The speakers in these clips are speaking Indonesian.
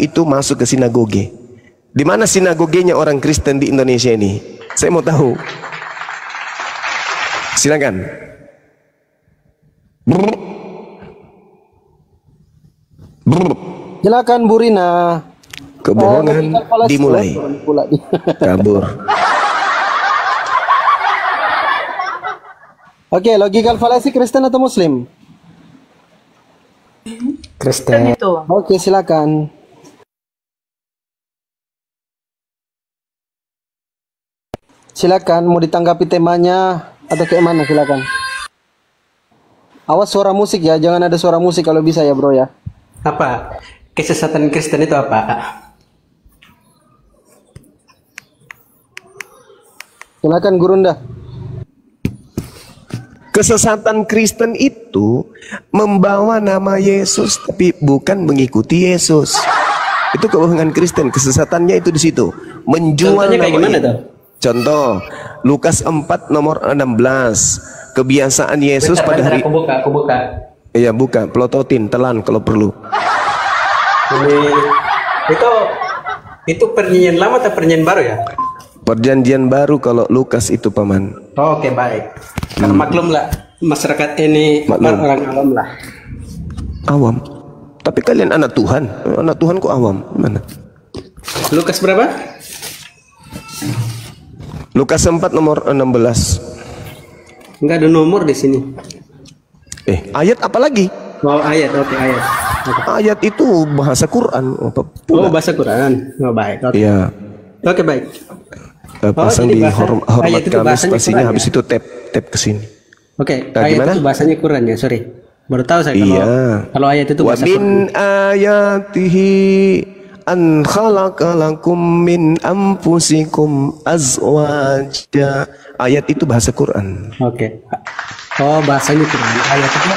itu masuk ke sinagoge. Di mana sinagogenya orang Kristen di Indonesia ini? Saya mau tahu. Silakan. Silakan Bu Rina. Kebohongan dimulai. Kabur. Oke, logikal falasi Kristen atau Muslim? Kristen. Oke, silakan. Silakan, mau ditanggapi temanya atau kayak mana, silakan. Awas suara musik ya, jangan ada suara musik kalau bisa ya bro ya. Apa? Kesesatan Kristen itu apa? Silakan Gurunda. Kesesatan Kristen itu membawa nama Yesus tapi bukan mengikuti Yesus. Itu kebohongan Kristen. Kesesatannya itu di situ. Menjual Contohnya nama kayak gimana tuh? Contoh, Lukas 4 nomor 16. Kebiasaan Yesus Bentar, pada hari... Aku buka. Iya, buka. Pelototin, telan kalau perlu. Ini, itu perjanjian lama atau perjanjian baru ya? Perjanjian baru kalau Lukas itu, Paman. Oh, oke, baik. Karena maklum lah, masyarakat ini orang awam lah. Awam? Tapi kalian anak Tuhan. Anak Tuhan kok awam? Mana? Lukas berapa? Lukas 4 nomor 16. Enggak ada nomor di sini. Ayat apa lagi? Oh, ayat. Oke, ayat. Okay. Ayat itu bahasa Quran. Oh, bahasa Quran. Oh, baik. Oke. Iya. Oke, baik. Pasang di hormat Kamis pastinya habis ya? itu tap ke sini. Oke, Nah, ayat gimana? itu bahasanya Quran ya, sorry. Baru tahu saya kalau ayat itu Wa bahasa min Quran. ayatihi an khalaqa lakum min anfusikum azwaja. Ayat itu bahasa Quran. Oke. Oh, bahasanya Quran. Ayat itu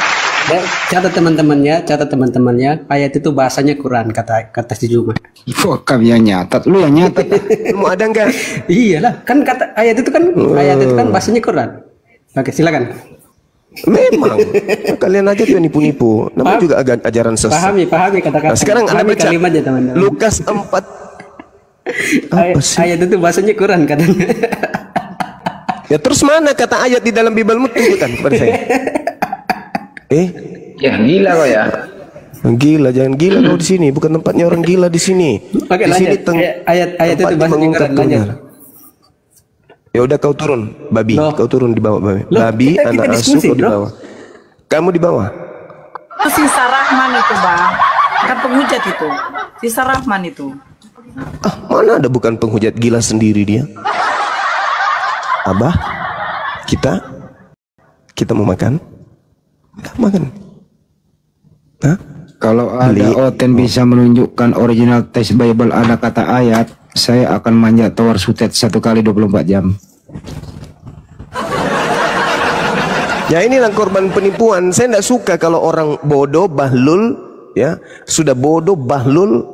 catat teman-temannya, ayat itu bahasanya Quran kata si Juma. Kok kami yang nyatat, lu yang nyatat. Mau ada enggak? Iyalah, kan kata ayat itu kan bahasanya Quran. Oke, silakan. Memang kalian aja tuh nipu-nipu. Namanya juga ajaran sesat. Pahami kata-kata. Nah, sekarang Anda baca kalimatnya, teman-teman. Lukas 4. Apa sih? Ayat itu bahasanya Quran katanya. Ya terus mana kata ayat di dalam Bibelmu tunjukkan kepada saya. Ya gila kok ya. Gila, jangan gila kau di sini. Bukan tempatnya orang gila di sini. Oke, di sini ayat itu bahasanya Quran. Lanjut. Ya udah kau turun, babi. Loh. Kau turun di bawah, babi. Loh, Babi, kita anak asuh diskusi, kau di bro. bawah. Kamu di bawah. Itu Sisa Rahman itu bang, kan penghujat itu. Sisa Rahman itu. Mana ada bukan penghujat, gila sendiri dia. Abah, kita mau makan? Nggak makan. Hah? Kalau ada Oten bisa menunjukkan original teks Bible ada kata ayat, saya akan manjat tower sutet 1 kali 24 jam. Ya inilah korban penipuan. Saya tidak suka kalau orang bodoh, bahlul, ya sudah bodoh, bahlul,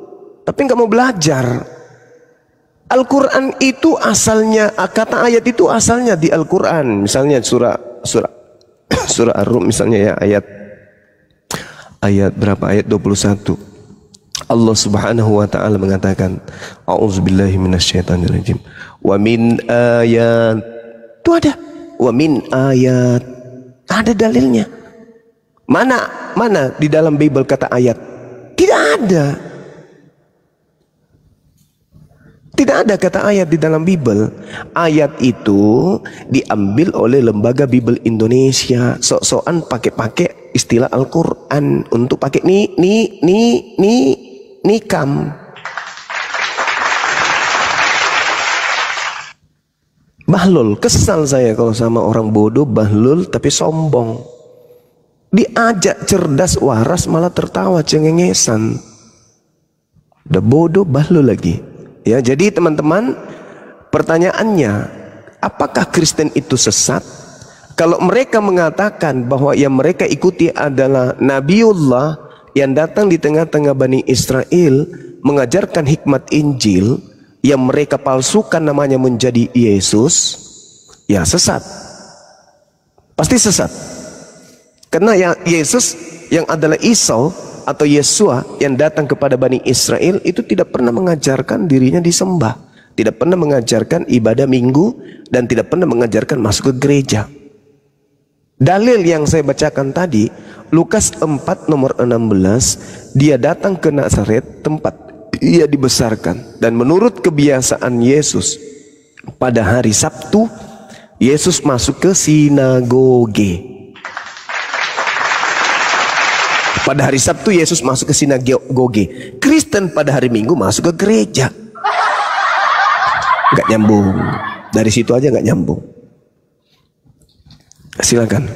tapi nggak mau belajar. Al-Quran itu asalnya, kata ayat itu asalnya di Al-Quran. Misalnya surah Ar-Rum misalnya ya, ayat berapa? Ayat 21. Allah Subhanahu wa taala mengatakan, A'udzubillahi minasyaitonirrajim. Wa min ayat. Itu ada. Wa min ayat. Ada dalilnya. Mana di dalam Bible kata ayat? Tidak ada. Tidak ada kata ayat di dalam Bible. Ayat itu diambil oleh Lembaga Bible Indonesia. Sok-sokan pakai istilah Al-Quran untuk pakai nikam. Bahlul, kesal saya kalau sama orang bodoh, bahlul tapi sombong. Diajak cerdas waras malah tertawa cengengesan. Udah bodoh bahlul lagi. Ya, jadi teman-teman, pertanyaannya, apakah Kristen itu sesat? Kalau mereka mengatakan bahwa yang mereka ikuti adalah Nabiullah yang datang di tengah-tengah Bani Israel mengajarkan hikmat Injil yang mereka palsukan namanya menjadi Yesus, ya sesat. Pasti sesat. Karena yang Yesus yang adalah Isa atau Yesua yang datang kepada Bani Israel itu tidak pernah mengajarkan dirinya disembah, tidak pernah mengajarkan ibadah minggu, dan tidak pernah mengajarkan masuk ke gereja. Dalil yang saya bacakan tadi, Lukas 4 nomor 16, dia datang ke Nazaret, tempat ia dibesarkan, dan menurut kebiasaan Yesus pada hari Sabtu Yesus masuk ke sinagoge. Pada hari Sabtu Yesus masuk ke sinagoge. Kristen pada hari Minggu masuk ke gereja. Gak nyambung. Dari situ aja gak nyambung. Silakan.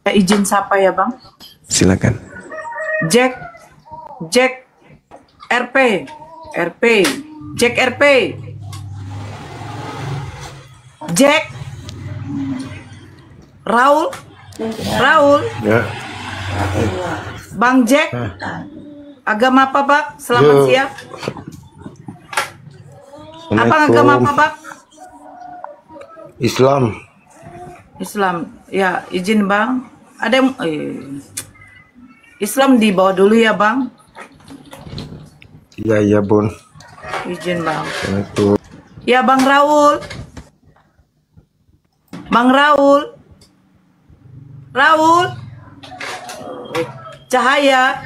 Izin siapa ya bang? Silakan. Jack RP Jack RP Jack Raul Ya. Bang Jack, agama apa Bang? Selamat siang. Apa agama apa Bang? Islam. Islam. Ya, izin Bang. Ada yang Islam di bawah dulu ya Bang. Iya Bun. Izin Bang. Assalamualaikum. Ya Bang Raul. Bang Raul. Cahaya.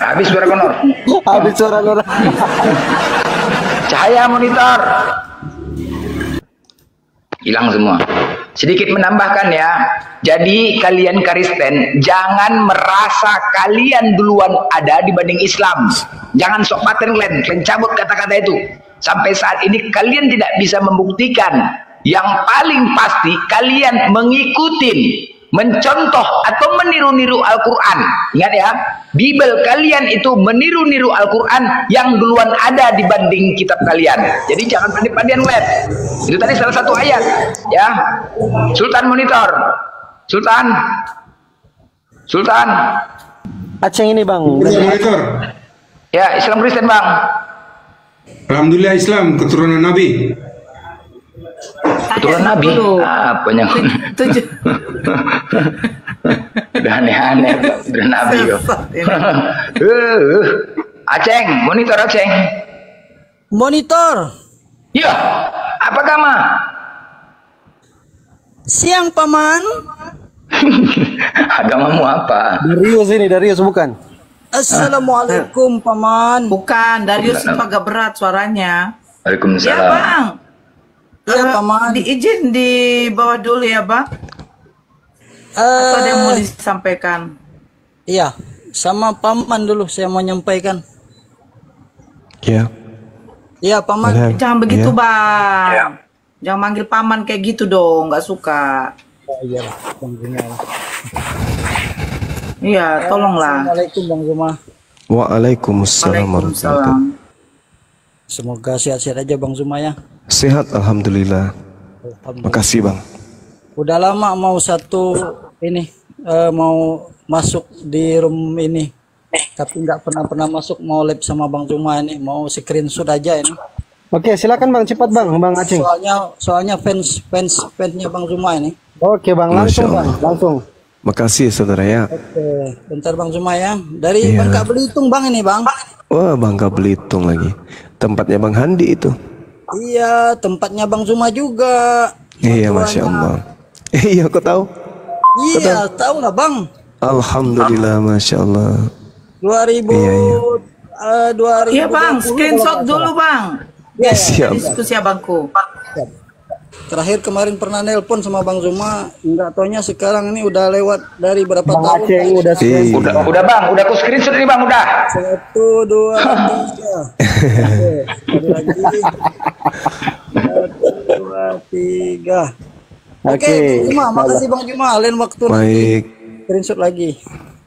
Habis suara konor. Habis suara Nora. Cahaya monitor. Hilang semua. Sedikit menambahkan ya. Jadi kalian Kristen jangan merasa kalian duluan ada dibanding Islam. Jangan sok paten kalian cabut kata-kata itu. Sampai saat ini kalian tidak bisa membuktikan. Yang paling pasti kalian mengikuti, mencontoh atau meniru-niru Al-Quran. Ingat ya, Bible kalian itu meniru-niru Al-Quran yang duluan ada dibanding kitab kalian. Jadi jangan pandai-pandaian lihat. Itu tadi salah satu ayat ya. Sultan monitor. Sultan Aceh ini bang. Monitor. ya, Islam Kristen bang. Alhamdulillah Islam keturunan Nabi. Keturunan Nabi apa yang udah aneh-aneh udah Nabi kok. Aceng monitor Aceng. Monitor. Ya, apa kama? Siang paman. Agamamu apa? Darius bukan? Assalamualaikum paman. Bukan, Darius itu agak berat suaranya. Waalaikumsalam. Ya Bang. Ya paman. Diizin di bawah dulu ya Bang. Atau ada yang mau disampaikan? Iya, sama paman dulu saya mau nyampaikan. Ya. Iya paman. Jangan begitu Ya. Bang. Ya. Jangan manggil paman kayak gitu dong, nggak suka. Iya, tolonglah. Assalamualaikum Bang Zuma. Waalaikumsalam warahmatullahi wabarakatuh. Semoga sehat-sehat aja Bang Zuma ya. Sehat alhamdulillah. Makasih Bang. Udah lama mau mau masuk di room ini. Tapi nggak pernah masuk, mau live sama Bang Zuma ini, mau screenshot aja ini. Oke, silakan bang, cepat bang Aceh. Soalnya fansnya Bang Zuma ini. Oke bang, langsung bang, langsung. Makasih saudara ya. Oke, bentar Bang Zuma ya. Dari Iya. Bangka Belitung Bang ini Bang. Wah, Bangka Belitung lagi. Tempatnya Bang Handi itu. Iya, tempatnya Bang Zuma juga. Iya, Masya Allah. Iya, kau tahu? Iya, tahu lah Bang. Alhamdulillah, Masya Allah. 2000 Iya Bang, screenshot dulu Bang. Ya, Siap. Diskusi abangku. terakhir kemarin pernah nelpon sama Bang Zuma, nggak taunya sekarang ini udah lewat dari berapa Bang tahun. Aceh udah Iya. Udah bang, udah aku screenshot nih bang, udah. 1, 2, 3. Oke, sekali lagi. 1, 2, 3. Oke, Bang Zuma, makasih Bang Zuma. Lain waktu nanti Baik, screenshot lagi.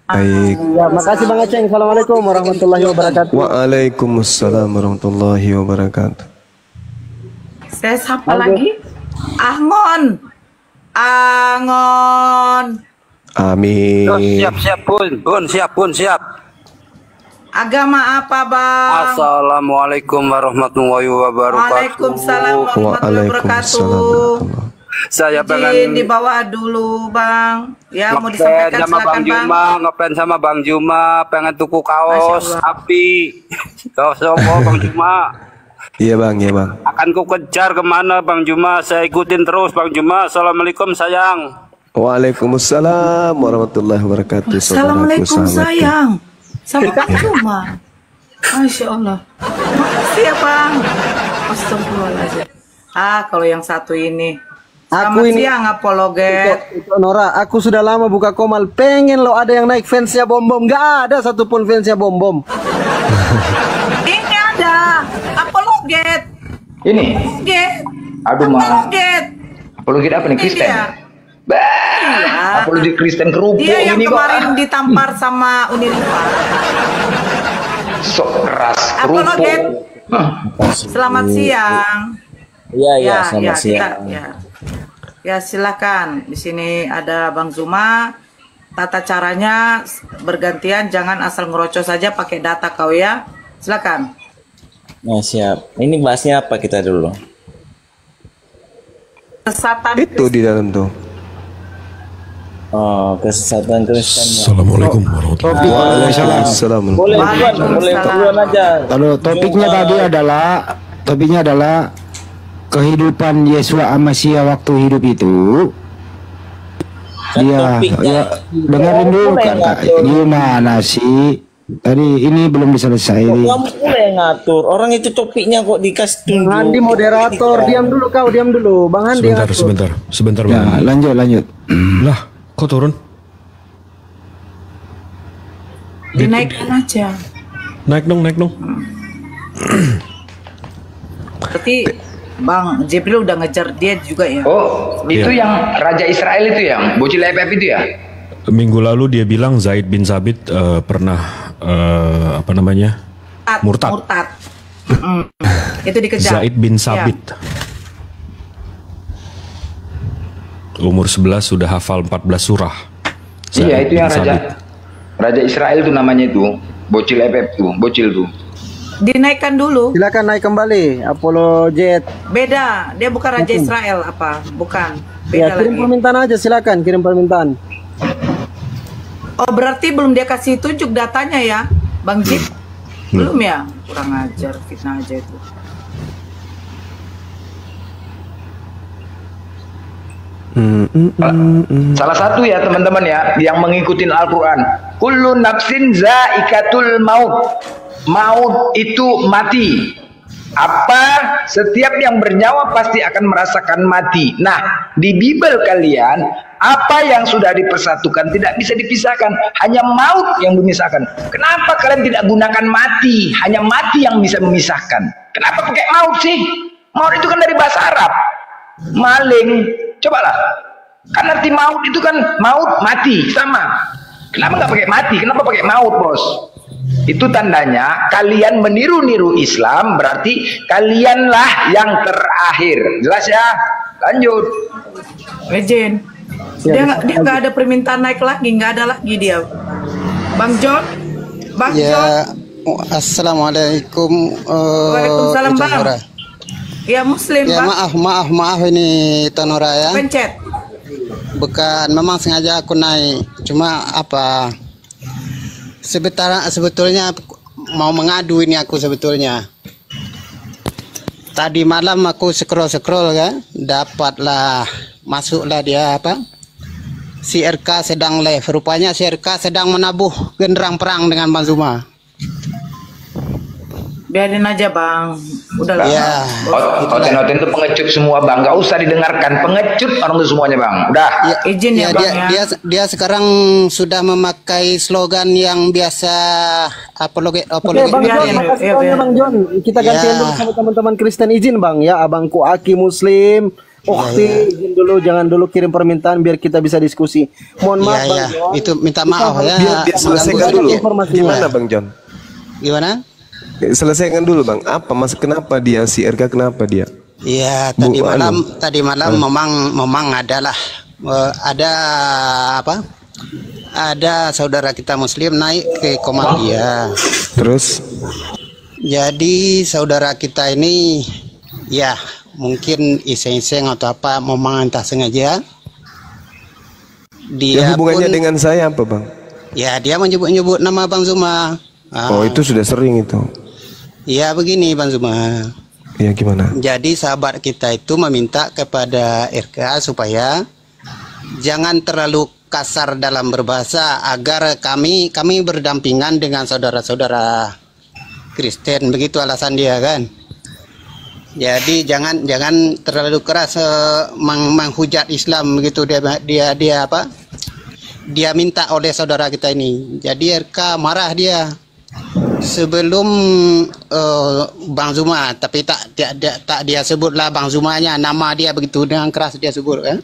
baik. Ya, makasih Bang Aceh. Assalamualaikum warahmatullahi wabarakatuh. Waalaikumsalam warahmatullahi wabarakatuh. Saya sapa lagi. Angon. Angon. Amin. Siap bun, siap. Agama apa, Bang? Assalamualaikum warahmatullahi wabarakatuh. Waalaikumsalam warahmatullahi wabarakatuh. Saya Izin pengen di bawah dulu, Bang. Ya, mau ngefans disampaikan sama Bang silakan, Bang. Juma, ngefans sama Bang Juma, pengen tuku Masya kaos Allah. api. Kaos apa Bang Juma? Iya bang, iya bang. Akan ku kejar kemana Bang Juma? Saya ikutin terus Bang Juma. Assalamualaikum sayang. Waalaikumsalam warahmatullahi wabarakatuh. Assalamualaikum sahabatku. sayang. Sama Bang Juma. Masya Allah. Makasih ya, Bang. Astagfirullahaladzim. Kalau yang satu ini. Selamat siang, apologet. Nora, aku sudah lama buka Komal, pengen lo ada yang naik fansnya Bom Bom, nggak ada satupun fansnya Bom Bom. Ini ada apologet. Ini. Apologet. Aduh mah. Apologet. Apologet apa nih Ini Kristen? dia. Apologet Kristen kerupuk Dia yang ini kok. kemarin ditampar sama Unirifa. Sok keras kerupuk. Apologet. Selamat siang. Iya, selamat siang. Ya silakan. Di sini ada Bang Zuma. Tata caranya bergantian, jangan asal ngerocos saja, pakai data kau ya. Silakan. Nah, siap. Ini bahasnya apa kita dulu? Kesesatan Itu di dalam tuh. Oh, kesesatan Kristen. Assalamualaikum warahmatullahi wabarakatuh. Boleh duluan aja. Kalau topiknya adalah kehidupan Yesus Amasya waktu hidup itu. Dia dengerin dulu kan Kak. Gimana sih? Tadi ini belum diselesai. Kamu mulai ngatur. Orang itu topiknya kok dikasih tunjuk. Bang Andi moderator, diam dulu kau, diam dulu. Bang Andi. Sebentar Bang. Ya, lanjut. Lah, kok turun? dinaikkan aja. Naik dong. Berarti Bang Jibril udah ngejar dia juga ya? Oh, itu Iya. yang Raja Israel itu yang bocil FF itu ya? Minggu lalu dia bilang Zaid bin Sabit pernah murtad. Itu dikejar. Zaid bin Sabit. Umur 11 sudah hafal 14 surah. Iya, Zaid itu yang bin Sabit. Raja Israel itu namanya itu. Bocil FF tuh, bocil tuh. Dinaikkan dulu. Silakan naik kembali. Apollo Jet. Beda, dia bukan Raja Israel apa? Bukan. Ya, Beda kirim lagi. permintaan aja, silakan kirim permintaan. Oh, berarti belum dia kasih tunjuk datanya ya, Bang Jip? Belum ya? Kurang ajar, fitnah aja itu. Salah satu ya teman-teman ya yang mengikuti Al-Quran. Kullu nafsin zaikatul maut. Maut itu mati. Apa? Setiap yang bernyawa pasti akan merasakan mati. Nah, di Bible kalian, apa yang sudah dipersatukan tidak bisa dipisahkan. Hanya maut yang memisahkan. Kenapa kalian tidak gunakan mati? Hanya mati yang bisa memisahkan. Kenapa pakai maut sih? Maut itu kan dari bahasa Arab. Maling. Cobalah. Kan arti maut itu kan maut, mati. Sama. Kenapa nggak pakai mati? Kenapa pakai maut, bos? Itu tandanya kalian meniru-niru Islam, berarti kalianlah yang terakhir. Jelas ya? Lanjut. Legend. Dia nggak ada permintaan naik lagi, nggak ada lagi dia. Bang John, Bang John. Assalamualaikum. Waalaikumsalam Bang. Tonora. Ya Muslim Ya Bang. maaf ini Tonora ya. Pencet. Bukan, memang sengaja aku naik. Cuma apa? Sebetulnya mau mengadu ini aku sebetulnya. Tadi malam aku scroll kan, dapatlah masuklah dia apa? Si RK sedang live. Rupanya si RK sedang menabuh genderang perang dengan Bang Zuma. Biarin aja Bang. Udahlah. Ya. Oten-oten itu pengecut semua Bang, nggak usah didengarkan. Pengecut orang itu semuanya Bang. Udah. Izin ya Bang ya. Dia sekarang sudah memakai slogan yang biasa apologet. Oke, Bang John, makasih banyak Bang John. Kita gantian dulu sama teman-teman Kristen, izin Bang ya. Abangku Aki Muslim. Izin dulu, jangan dulu kirim permintaan biar kita bisa diskusi. Mohon maaf Bang John. Itu minta maaf ya. Biar selesaikan dulu. Gimana Bang John? Gimana? Selesaikan dulu Bang. Apa kenapa dia si RK kenapa dia? Iya, tadi malam memang adalah ada apa? ada saudara kita Muslim naik ke Komalia. Terus? Jadi saudara kita ini ya mungkin iseng-iseng atau apa, memang entah sengaja. Dia hubungannya dengan saya apa, Bang? Ya dia menyebut-nyebut nama Bang Zuma. Oh itu sudah sering itu. Ya begini Bang Zuma. Ya gimana? Jadi sahabat kita itu meminta kepada RK supaya jangan terlalu kasar dalam berbahasa agar kami berdampingan dengan saudara-saudara Kristen, begitu alasan dia kan. Jadi jangan terlalu keras menghujat Islam begitu dia apa? Dia minta oleh saudara kita ini. Jadi RK marah dia sebelum Bang Zuma, tapi tak dia sebutlah Bang Zumanya, nama dia begitu dengan keras dia sebut kan.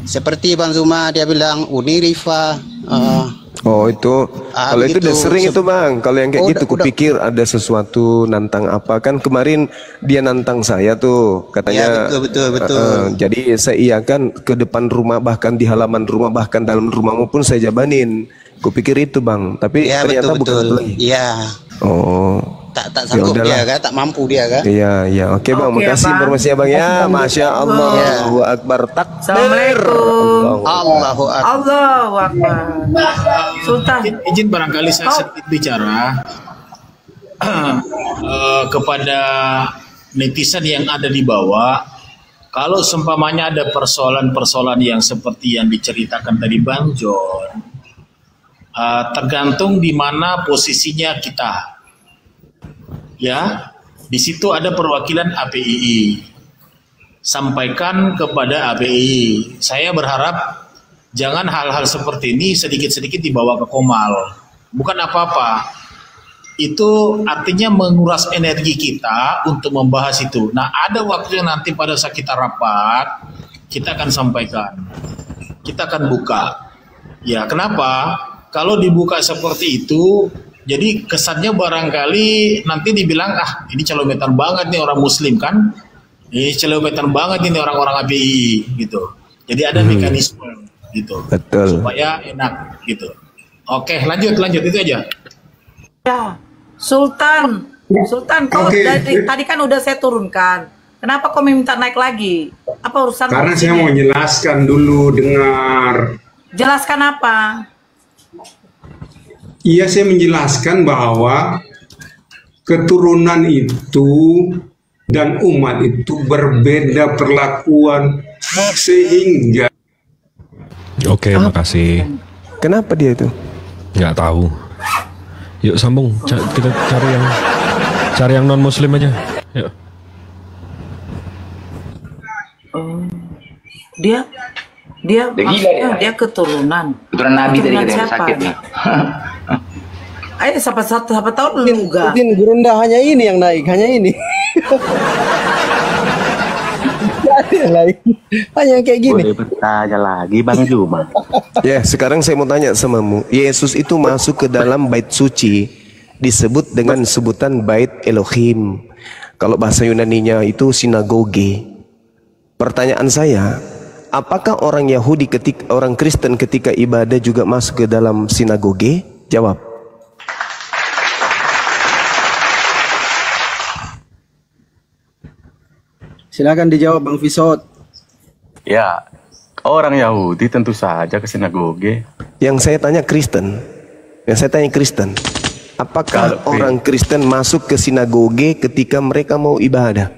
Seperti Bang Zuma dia bilang Uni Rifa. Oh itu kalau itu udah sering itu Bang. Kalau yang kayak gitu kupikir ada sesuatu nantang apa, kan kemarin dia nantang saya tuh katanya. Ya, betul. Jadi saya iakan ke depan rumah, bahkan di halaman rumah, bahkan dalam rumahmu pun saya jabanin. Kupikir itu Bang, tapi ya, ternyata betul. bukan. Iya. Oh. Tak sanggup dia kan, tak mampu dia kan. Iya. Oke Bang, makasih informasinya Bang ya. Masya Allah. Allahu Akbar. Takbir. Assalamualaikum. Allahu Akbar. Allahu Akbar. Sultan. Izin barangkali saya sedikit bicara kepada netizen yang ada di bawah. Kalau seumpamanya ada persoalan-persoalan yang seperti yang diceritakan tadi Bang John, tergantung di mana posisinya kita. Ya, di situ ada perwakilan APII. Sampaikan kepada APII. Saya berharap jangan hal-hal seperti ini sedikit-sedikit dibawa ke Komal. Bukan apa-apa. Itu artinya menguras energi kita untuk membahas itu. Nah, ada waktu yang nanti pada saat kita rapat, kita akan sampaikan. Kita akan buka. Ya, kenapa? Kalau dibuka seperti itu, jadi kesannya barangkali nanti dibilang, ini celometan banget nih orang Muslim kan, ini celometan banget ini orang-orang API gitu. Jadi ada mekanisme gitu. Betul. Supaya enak gitu. Oke, lanjut itu aja. Ya, Sultan, kau tadi kan udah saya turunkan. Kenapa kau minta naik lagi? Apa urusan? Karena saya mau menjelaskan dulu, dengar. Jelaskan apa? Iya, saya menjelaskan bahwa keturunan itu dan umat itu berbeda perlakuan sehingga. Oke, makasih. Kenapa dia itu? Nggak tahu. Yuk sambung, kita cari yang non Muslim aja. Yuk. Dia keturunan. Keturunan Nabi dari yang sakit nih. Ayo siapa tahu lu juga. Mungkin Gurunda hanya ini yang naik, hanya ini. Hanya kayak gini. Boleh bertanya lagi Bang Juma. Ya, sekarang saya mau tanya samamu. Yesus itu masuk ke dalam bait suci disebut dengan sebutan bait Elohim. Kalau bahasa Yunaninya itu sinagoge. Pertanyaan saya, apakah orang Yahudi orang Kristen ketika ibadah juga masuk ke dalam sinagoge? Jawab. Silakan dijawab Bang Fisot. Ya, orang Yahudi tentu saja ke sinagoge. Yang saya tanya Kristen. Apakah orang Kristen masuk ke sinagoge ketika mereka mau ibadah?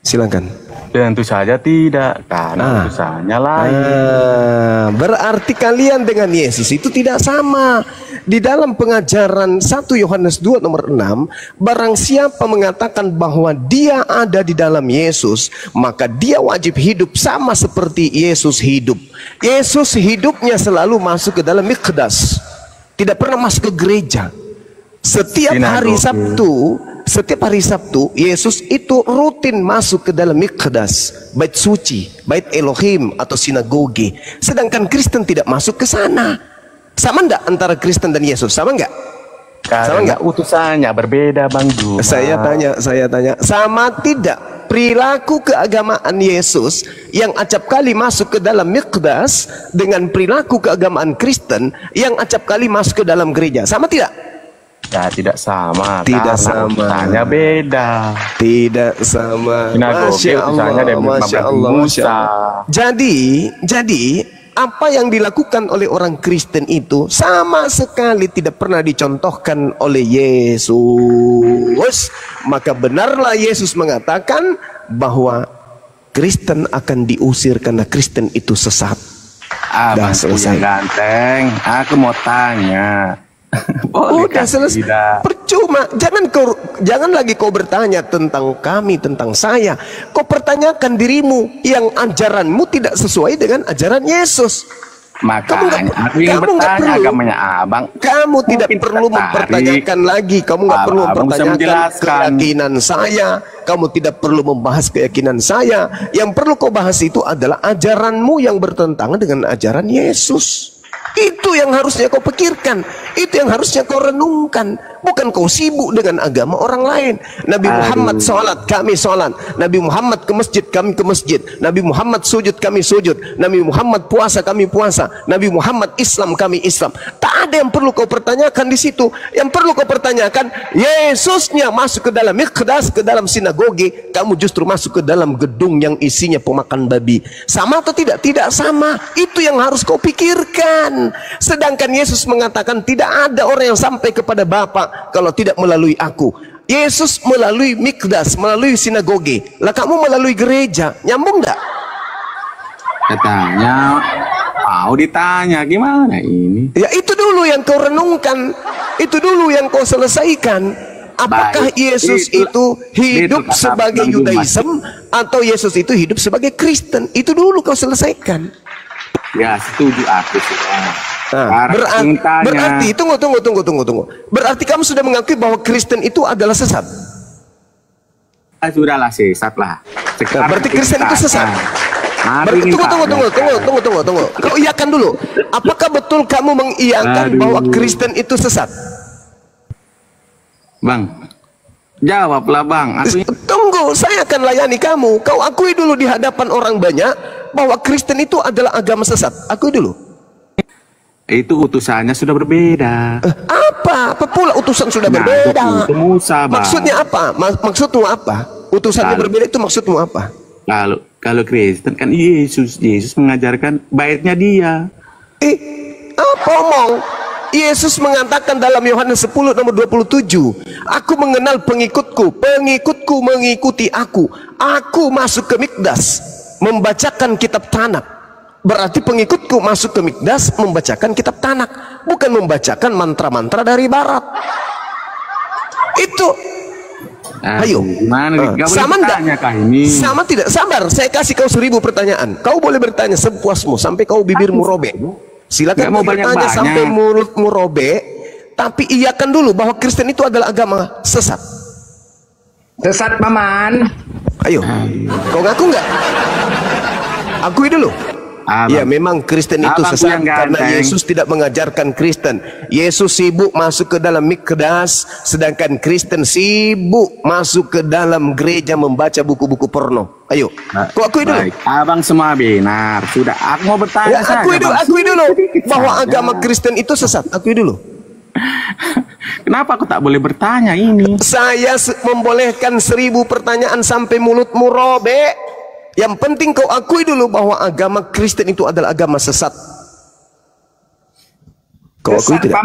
Silakan. Tentu saja tidak, karena urusannya lain. Berarti kalian dengan Yesus itu tidak sama. Di dalam pengajaran 1 Yohanes 2 nomor 6, barang siapa mengatakan bahwa dia ada di dalam Yesus, maka dia wajib hidup sama seperti Yesus hidup. Yesus hidupnya selalu masuk ke dalam mikdas, tidak pernah masuk ke gereja. Setiap hari Sabtu, Yesus itu rutin masuk ke dalam mikdas, bait suci, bait Elohim atau sinagoge. Sedangkan Kristen tidak masuk ke sana. Sama enggak antara Kristen dan Yesus? Sama enggak? Sama enggak? Utusannya berbeda Bang Juma. Saya tanya, sama tidak perilaku keagamaan Yesus yang acap kali masuk ke dalam Miqdas dengan perilaku keagamaan Kristen yang acap kali masuk ke dalam gereja. Sama tidak? Ya, tidak sama. Tidak sama. Tanya beda. Tidak sama. Masya Allah, Masya Allah, Masya Allah. Jadi apa yang dilakukan oleh orang Kristen itu sama sekali tidak pernah dicontohkan oleh Yesus. Maka benarlah Yesus mengatakan bahwa Kristen akan diusir karena Kristen itu sesat. Abang selesai. Ganteng, aku mau tanya. Udah selesai. Percuma. Jangan lagi kau bertanya tentang kami, tentang saya. Kau pertanyakan dirimu yang ajaranmu tidak sesuai dengan ajaran Yesus. Makanya aku ingin bertanya agamanya abang. Kamu tidak perlu mempertanyakan lagi. Kamu nggak perlu mempertanyakan keyakinan saya. Kamu tidak perlu membahas keyakinan saya. Yang perlu kau bahas itu adalah ajaranmu yang bertentangan dengan ajaran Yesus. Itu yang harusnya kau pikirkan. Itu yang harusnya kau renungkan. Bukan kau sibuk dengan agama orang lain. Nabi Muhammad sholat, kami sholat. Nabi Muhammad ke masjid, kami ke masjid. Nabi Muhammad sujud, kami sujud. Nabi Muhammad puasa, kami puasa. Nabi Muhammad Islam, kami Islam. Tak ada yang perlu kau pertanyakan di situ. Yang perlu kau pertanyakan, Yesusnya masuk ke dalam Miqdas, ke dalam sinagoge. Kamu justru masuk ke dalam gedung yang isinya pemakan babi. Sama atau tidak? Tidak sama. Itu yang harus kau pikirkan. Sedangkan Yesus mengatakan tidak ada orang yang sampai kepada Bapa kalau tidak melalui aku. Yesus melalui Miqdas, melalui sinagoge. Lah kamu melalui gereja. Nyambung enggak? Katanya mau ditanya gimana ini? Ya itu dulu yang kau renungkan. Itu dulu yang kau selesaikan. Apakah Yesus itu hidup sebagai Yudaism atau Yesus itu hidup sebagai Kristen? Itu dulu kau selesaikan. Ya, setuju aku sudah. Nah, berarti tunggu. Berarti kamu sudah mengakui bahwa Kristen itu adalah sesat. Sudahlah sesat lah. Berarti Kristen itu sesat. Tunggu. Kau iyakan dulu. Apakah betul kamu mengiyakan bahwa Kristen itu sesat? Bang, jawablah bang. Tunggu, saya akan layani kamu. Kau akui dulu di hadapan orang banyak bahwa Kristen itu adalah agama sesat. Akui dulu. Itu utusannya sudah berbeda. Apa pula utusan sudah berbeda? Musa, bang. Maksudnya apa? Maksudmu apa? Utusannya berbeda itu maksudmu apa? Kalau Kristen kan Yesus mengajarkan baiknya dia. Apa omong? Yesus mengatakan dalam Yohanes 10 nomor 27, aku mengenal pengikutku mengikuti aku. Aku masuk ke Miqdas membacakan kitab Tanak. Berarti pengikutku masuk ke Miqdas membacakan kitab Tanak, bukan membacakan mantra-mantra dari barat. Itu ayo, sama enggak? Sama tidak? Sabar, saya kasih kau 1000 pertanyaan. Kau boleh bertanya sepuasmu sampai kau bibirmu robek. Silakan mau bertanya sampai mulutmu robek, tapi iyakan dulu bahwa Kristen itu adalah agama sesat. Sesat, paman. Ayo, kau ngaku nggak? Akui dulu. Ya memang Kristen itu sesat karena Yesus tidak mengajarkan Kristen. Yesus sibuk masuk ke dalam Miqdas, sedangkan Kristen sibuk masuk ke dalam gereja membaca buku-buku porno. Ayo, kau akui dulu. Abang semua benar. Sudah, aku mau bertanya saja. Akui dulu bahwa agama Kristen itu sesat. Akui dulu. Kenapa aku tak boleh bertanya ini? Saya membolehkan 1000 pertanyaan sampai mulutmu robek. Yang penting kau akui dulu bahwa agama Kristen itu adalah agama sesat. Kau akui tidak?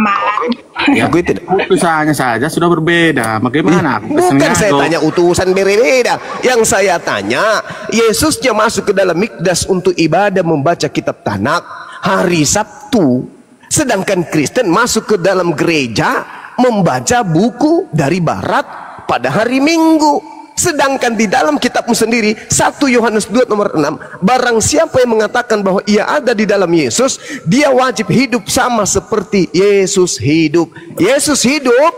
Akui tidak? Utusannya saja sudah berbeda. Bagaimana? Bukan saya tanya utusan berbeda. Yang saya tanya, Yesusnya masuk ke dalam Miqdas untuk ibadah membaca kitab Tanak hari Sabtu. Sedangkan Kristen masuk ke dalam gereja membaca buku dari barat pada hari Minggu. Sedangkan di dalam kitabmu sendiri 1 Yohanes 2 nomor 6, barang siapa yang mengatakan bahwa ia ada di dalam Yesus, dia wajib hidup sama seperti Yesus hidup. Yesus hidup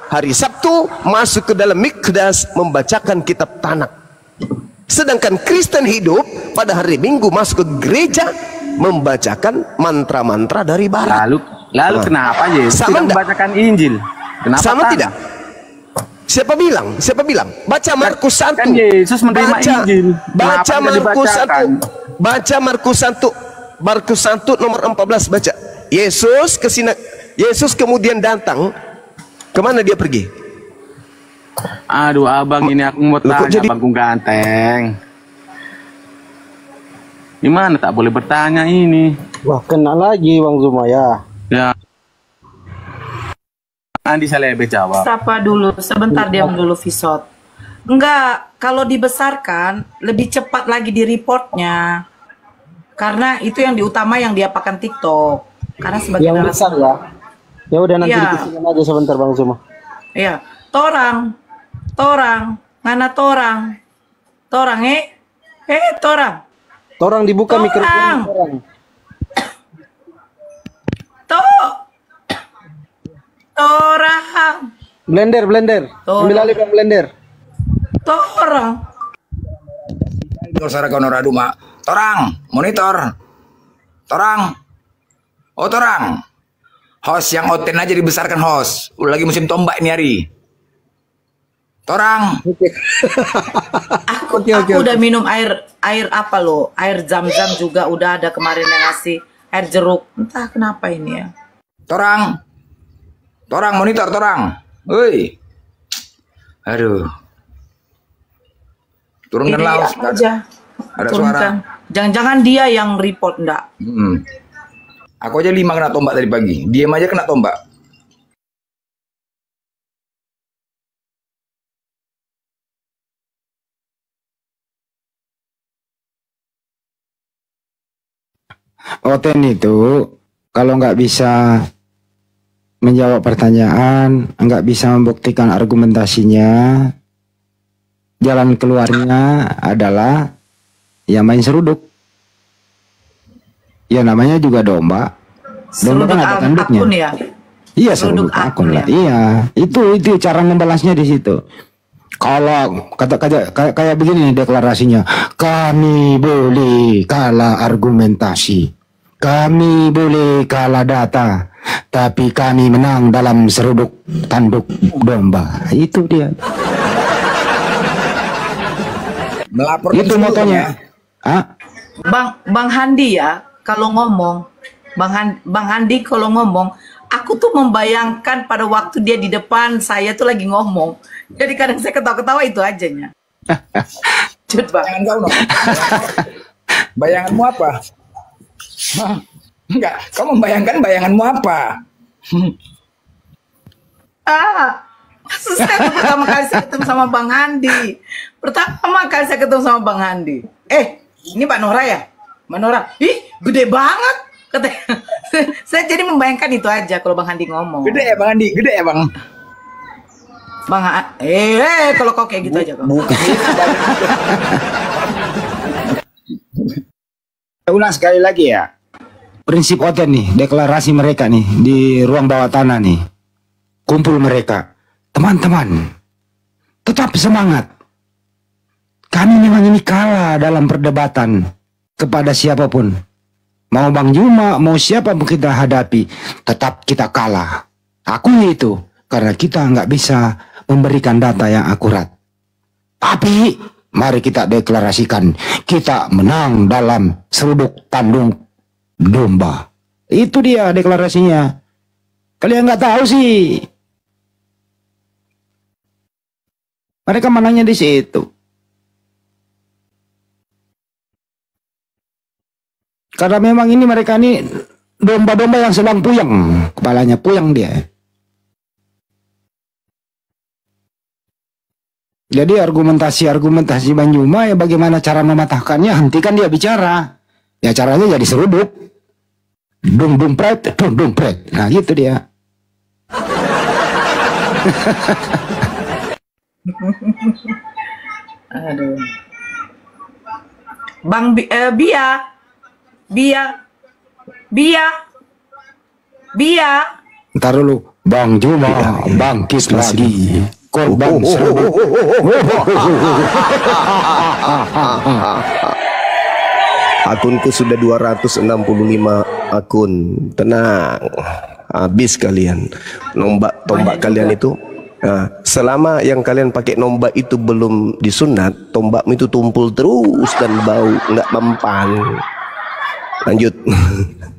hari Sabtu masuk ke dalam Miqdas membacakan kitab Tanak. Sedangkan Kristen hidup pada hari Minggu masuk ke gereja membacakan mantra-mantra dari barat. Lalu kenapa Yesus tidak membacakan Injil? Kenapa sama tidak? Siapa bilang? Siapa bilang? Baca Markus 1. Kan Yesus menerima Injil. Baca Kenapa Markus 1. dibacakan? Baca Markus 1. Markus 1 nomor 14 baca. Yesus kemudian datang. Kemana dia pergi? Aduh abang, ini aku mau tanya abangku ganteng. Gimana tak boleh bertanya ini? Wah, kena lagi Bang Zuma ya. Ya. Andi Salebe jawab. Sapa dulu, sebentar diam dulu Visot. Enggak, kalau dibesarkan lebih cepat lagi di reportnya. Karena itu yang diutama yang diapakan TikTok. Karena sebagai yang besar ya. Ya udah nanti ya. dikasihkan aja sebentar Bang Zuma. Iya, torang, mana torang, torang. Torang dibuka mikrofonnya torang. Torang. Blender. Ambil alih Bang blender. Torang. Saudara kawan Raduma. Torang, monitor. Torang. Oh torang. Host yang oten aja dibesarkan host. Udah lagi musim tombak ini hari. Torang. Aku udah minum air apa loh? Air zam-zam juga udah ada kemarin yang ngasih air jeruk. Entah kenapa ini ya. Torang. Torang monitor torang. Woi. Aduh. Turunkan laos aja. Ada suara. Jangan-jangan dia yang report enggak? Aku aja 5 kena tombak tadi pagi. Diam aja kena tombak. Oten itu kalau nggak bisa menjawab pertanyaan, nggak bisa membuktikan argumentasinya, jalan keluarnya adalah ya main seruduk. Ya namanya juga domba. Domba kan ada tanduknya. Akun ya? Iya seruduk akun lah. Iya, itu cara membalasnya di situ. Kalau kayak begini deklarasinya, kami boleh kalah argumentasi, kami boleh kalah data, tapi kami menang dalam seruduk tanduk domba. Itu dia. Melaporkan itu motonya. Bang Handi ya, kalau ngomong, Bang Handi kalau ngomong, aku tuh membayangkan pada waktu dia di depan saya tuh lagi ngomong. Jadi kadang saya ketawa-ketawa itu ajanya. Cut Bang. Bayanganmu apa? Enggak, kamu membayangkan bayanganmu apa? Saya tuh pertama kali saya ketemu sama Bang Handi. Pertama kali saya ketemu sama Bang Handi. Ini Mbak Nora ya? Mbak Nora, ih gede banget. Katanya. Saya jadi membayangkan itu aja kalau Bang Handi ngomong. Gede ya Bang Handi? Gede ya Bang? Kalau kau kayak gitu aja kok. Ulang sekali lagi ya. Prinsip Oten nih, deklarasi mereka nih di ruang bawah tanah nih. Kumpul mereka. Teman-teman, tetap semangat. Kami memang ini kalah dalam perdebatan kepada siapapun. Mau Bang Juma, mau siapapun kita hadapi, tetap kita kalah. Akui itu, karena kita nggak bisa memberikan data yang akurat. Tapi, mari kita deklarasikan, kita menang dalam seruduk tanduk domba. Itu dia deklarasinya. Kalian nggak tahu sih. Mereka menangnya di situ. Karena memang ini mereka ini domba-domba yang sedang puyeng. Kepalanya puyeng dia. Jadi argumentasi Bang Juma ya bagaimana cara mematahkannya, hentikan dia bicara. Ya caranya jadi seruduk. Dung pret. Nah gitu dia. Aduh. Bang Bia. Ntar dulu, Bang Juma bangkit lagi. Korban seruduk. Akunku sudah 265 akun. Tenang. Habis kalian. Tombak kalian itu Nah, selama yang kalian pakai nombak itu belum disunat, tombakmu itu tumpul terus dan bau, nggak mempan. Lanjut.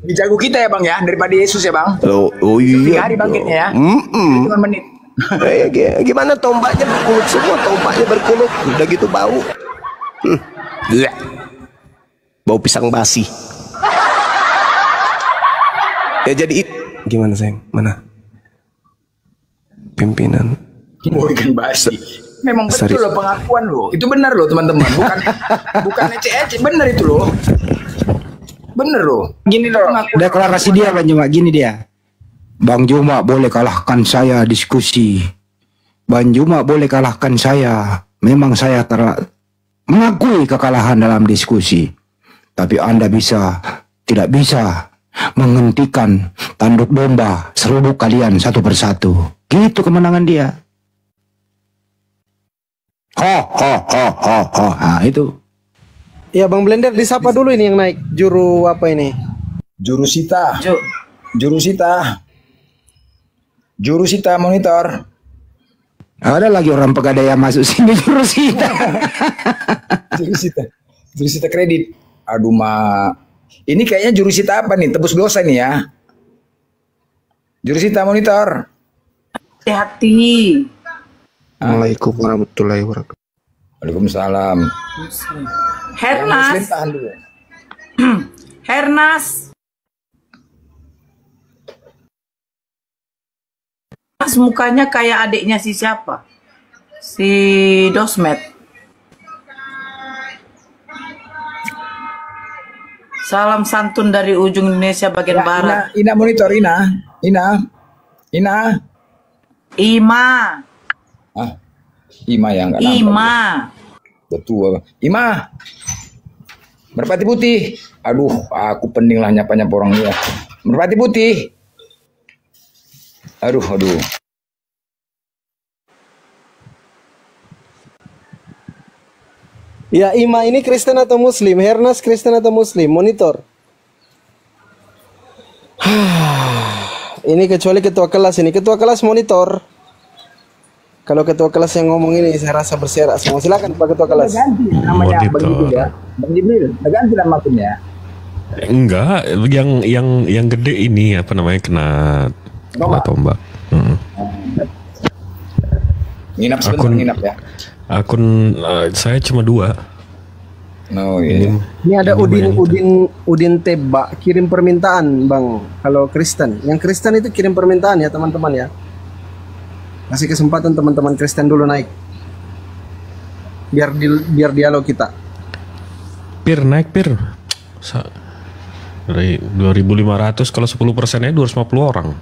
Lebih jago kita ya bang ya, daripada Yesus ya bang. Oh iya. 3 hari bangkitnya ya. Hitungan menit. Gimana tombaknya berkulut semua, tombaknya berkulut, udah gitu bau. Bau pisang basi. Ya jadi gimana sayang? Mana? Pimpinan. Bukan basi. Memang betul loh pengakuan loh. Itu benar loh teman-teman. Bukan ece-ece, benar itu loh. Bener loh. Gini loh. Deklarasi dia Bang Juma, gini dia. Bang Juma boleh kalahkan saya diskusi. Bang Juma boleh kalahkan saya. Memang saya mengakui kekalahan dalam diskusi. Tapi Anda tidak bisa menghentikan tanduk domba seruduk kalian satu persatu. Gitu kemenangan dia. Nah, itu. Ya Bang Blender, disapa dulu ini yang naik. Juru apa ini? Jurusita. Jurusita monitor. Ada lagi orang pegadaian masuk sini jurusita. Jurusita kredit. Aduh ini kayaknya jurusita apa nih? Tebus dosa nih ya. Jurusita monitor. Hati-hati. Assalamualaikum warahmatullahi wabarakatuh. Waalaikumsalam. Hernas. Hernas. Mas mukanya kayak adiknya si siapa? Si Dosmet. Salam santun dari ujung Indonesia bagian barat. Ina monitor, Ina. Ima. Ima yang enggak nampak. Ima. Betul. Ima. Merpati putih. Aduh, aku pening lah nyapa-nyapa orang ya. Merpati putih. Aduh. Ya, Ima ini Kristen atau Muslim? Hernas Kristen atau Muslim? Monitor. Ini kecuali ketua kelas ini. Ketua kelas monitor. Kalau ketua kelas yang ngomong ini saya rasa berserak semua. Silakan Pak Ketua kelas. Ganti namanya Bang Jibril ya. Bang Jibril, ganti nama akunnya. Enggak, yang gede ini apa namanya kena tombak. Nginap sebentar, nginap ya. Akun saya cuma 2. Oh iya. Ini ada Udin Tebak kirim permintaan Bang. Kalau Kristen, yang Kristen itu kirim permintaan ya teman-teman ya. Kasih kesempatan teman-teman Kristen dulu naik. Biar dialog kita. Pir naik Pir. Dari 2.500 kalau 10%-nya 250 orang.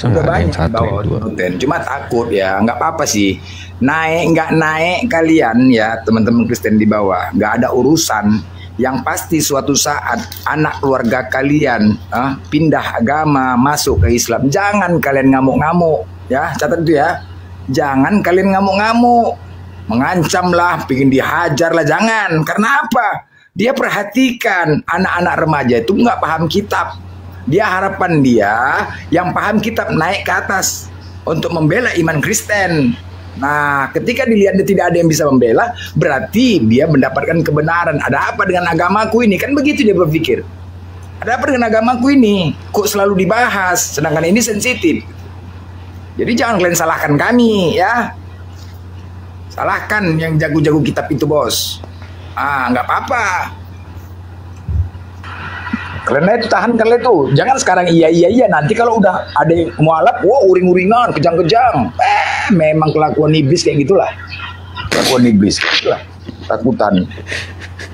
Udah banyak bawa konten. Cuma takut ya, nggak apa-apa sih. Nggak naik kalian ya teman-teman Kristen di bawah. Nggak ada urusan. Yang pasti suatu saat anak keluarga kalian pindah agama masuk ke Islam. Jangan kalian ngamuk-ngamuk ya, catat itu ya. Jangan kalian ngamuk-ngamuk, mengancam lah, pengen dihajar lah, jangan. Karena apa? Dia perhatikan anak-anak remaja itu nggak paham kitab. Dia harapan dia yang paham kitab naik ke atas untuk membela iman Kristen. Nah, ketika dilihat dia tidak ada yang bisa membela, berarti dia mendapatkan kebenaran. Ada apa dengan agamaku ini? Kan begitu dia berpikir. Ada apa dengan agamaku ini? Kok selalu dibahas, sedangkan ini sensitif. Jadi jangan kalian salahkan kami ya. Salahkan yang jago-jago kitab itu bos. Nggak apa-apa. Kalian itu tahan kalian tuh. Jangan sekarang iya nanti kalau udah ada yang mualaf, wah uring-uringan, kejang-kejang. Memang kelakuan iblis kayak gitulah. Kelakuan iblis gitulah. Takutan.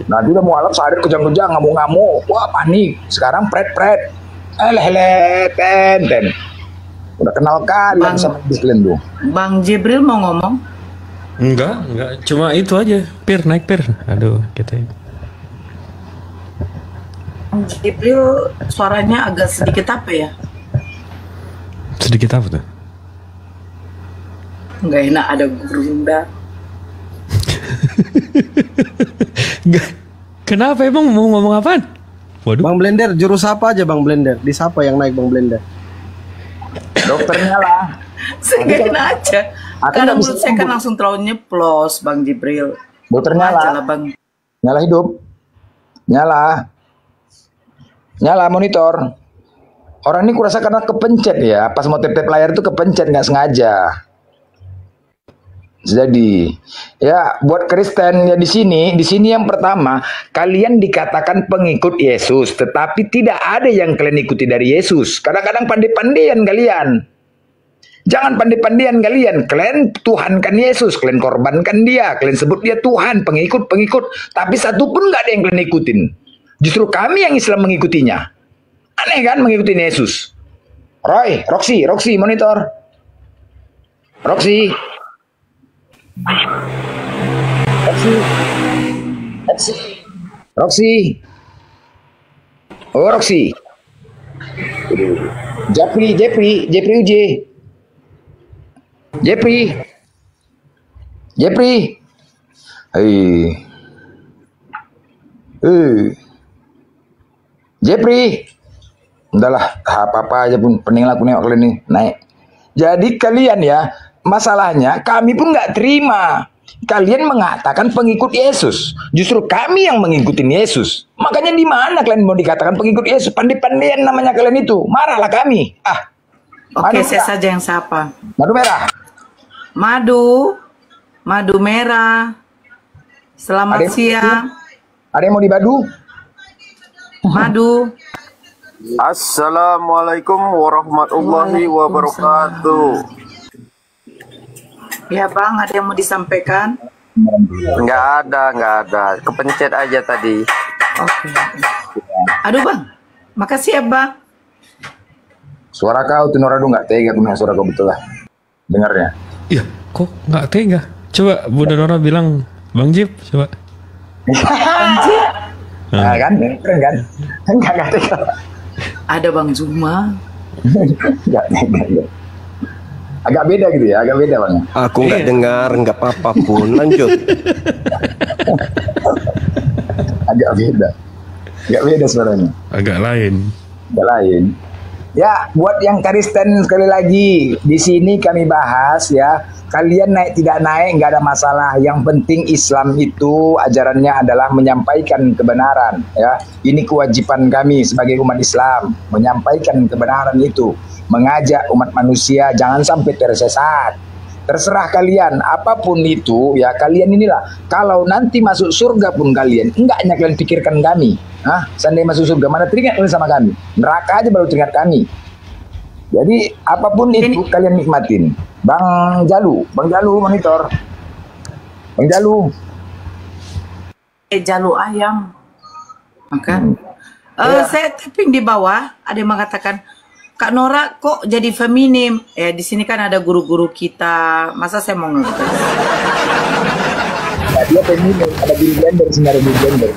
Nanti udah mualaf sadar kejang-kejang, ngamuk-ngamuk. Wah panik. Sekarang pret-pret. Ten. Udah kenal kalian sama iblis kalian tuh. Bang Jibril mau ngomong? Enggak. Cuma itu aja. Pir naik Pir. Aduh, gitu ya. Bang Jibril suaranya agak sedikit apa ya? Sedikit apa tuh? Nggak enak ada gerunda. Kenapa emang mau ngomong apaan? Waduh. Bang Blender jurus apa aja Bang Blender? Disapa yang naik Bang Blender. Dokternya lah. Saya nggak kena aja. Aku Karena nggak bisa menurut saya kan sembuh. langsung terlalu nyeplos, Bang Jibril. Dokter Aja nyala. lah, Bang. Nyala hidup. Nyala. Nyala monitor. Orang ini kurasa karena kepencet ya. Pas mau tap-tap layar itu kepencet nggak sengaja. Jadi, ya buat Kristen ya di sini yang pertama, kalian dikatakan pengikut Yesus, tetapi tidak ada yang kalian ikuti dari Yesus. Kadang-kadang pandai-pandaian kalian. Jangan pandai-pandaian kalian. Kalian tuhankan Yesus, kalian korbankan dia, kalian sebut dia Tuhan, pengikut, tapi satu pun nggak ada yang kalian ikutin. Justru kami yang Islam mengikutinya. Aneh kan mengikuti Yesus. Roxy monitor. Roxy. Oh, Roxy. Jeffrey UJ. Jeffrey. Jeffrey. Udahlah, apa-apa aja pun pening lah aku nengok kalian nih naik. Jadi kalian ya, masalahnya kami pun nggak terima. Kalian mengatakan pengikut Yesus. Justru kami yang mengikuti Yesus. Makanya di mana kalian mau dikatakan pengikut Yesus? Pandai-pandaian namanya kalian itu. Marahlah kami. Oke, saya saja yang sapa. Madu merah. Madu merah. Selamat siang. Ada yang mau dibadu? Madu. Assalamualaikum warahmatullahi wabarakatuh. Ya Bang, ada yang mau disampaikan? Nggak ada. Kepencet aja tadi. Oke. Aduh Bang, makasih ya Bang. Suara kau tuh Norado nggak tega punya suara kau betul lah. Dengarnya. Iya, kok nggak tega? Coba Bunda Nora bilang, Bang Jip, coba. Bang Jip. Nah kan, keren kan? Nggak tega. Ada Bang Zuma. Nggak tega. Agak beda gitu ya, agak beda Bang. Aku nggak dengar, nggak apa-apa pun. Lanjut. Agak beda suaranya. Agak lain. Ya, buat yang Kristen sekali lagi, di sini kami bahas ya. Kalian naik tidak naik nggak ada masalah. Yang penting Islam itu ajarannya adalah menyampaikan kebenaran. Ya, ini kewajiban kami sebagai umat Islam menyampaikan kebenaran itu. Mengajak umat manusia jangan sampai tersesat. Terserah kalian apapun itu ya, kalian inilah. Kalau nanti masuk surga pun kalian enggaknya kalian pikirkan kami. Seandainya masuk surga mana teringat kalian sama kami? Neraka aja baru teringat kami. Jadi apapun itu kalian nikmatin. Bang Jalu monitor. Bang Jalu. Jalu ayam. Makan. Saya tapping di bawah ada yang mengatakan, Kak Nora kok jadi feminim? Di sini kan ada guru-guru kita. Masa saya mau ngetes? Nah, dia feminim, ada gender, sinar gender.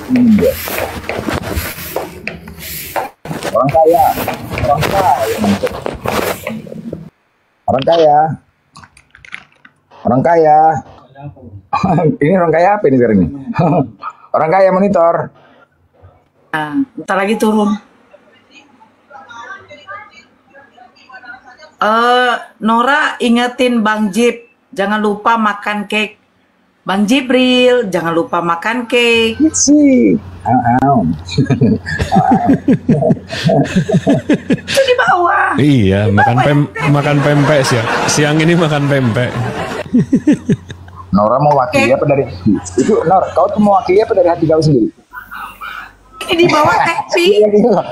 Orang kaya. Ini orang kaya apa ini sekarang ini? Orang kaya monitor. Bentar lagi turun. Nora ingetin Bang Jip, jangan lupa makan cake. Bang Jibril, jangan lupa makan cake. Itu di bawah. Iya, makan pempek siang ini makan pempek. Nora mau wakili apa dari hati? Itu Nor, kau tuh mau wakili apa dari hati kau sendiri? Ini di bawah tapi.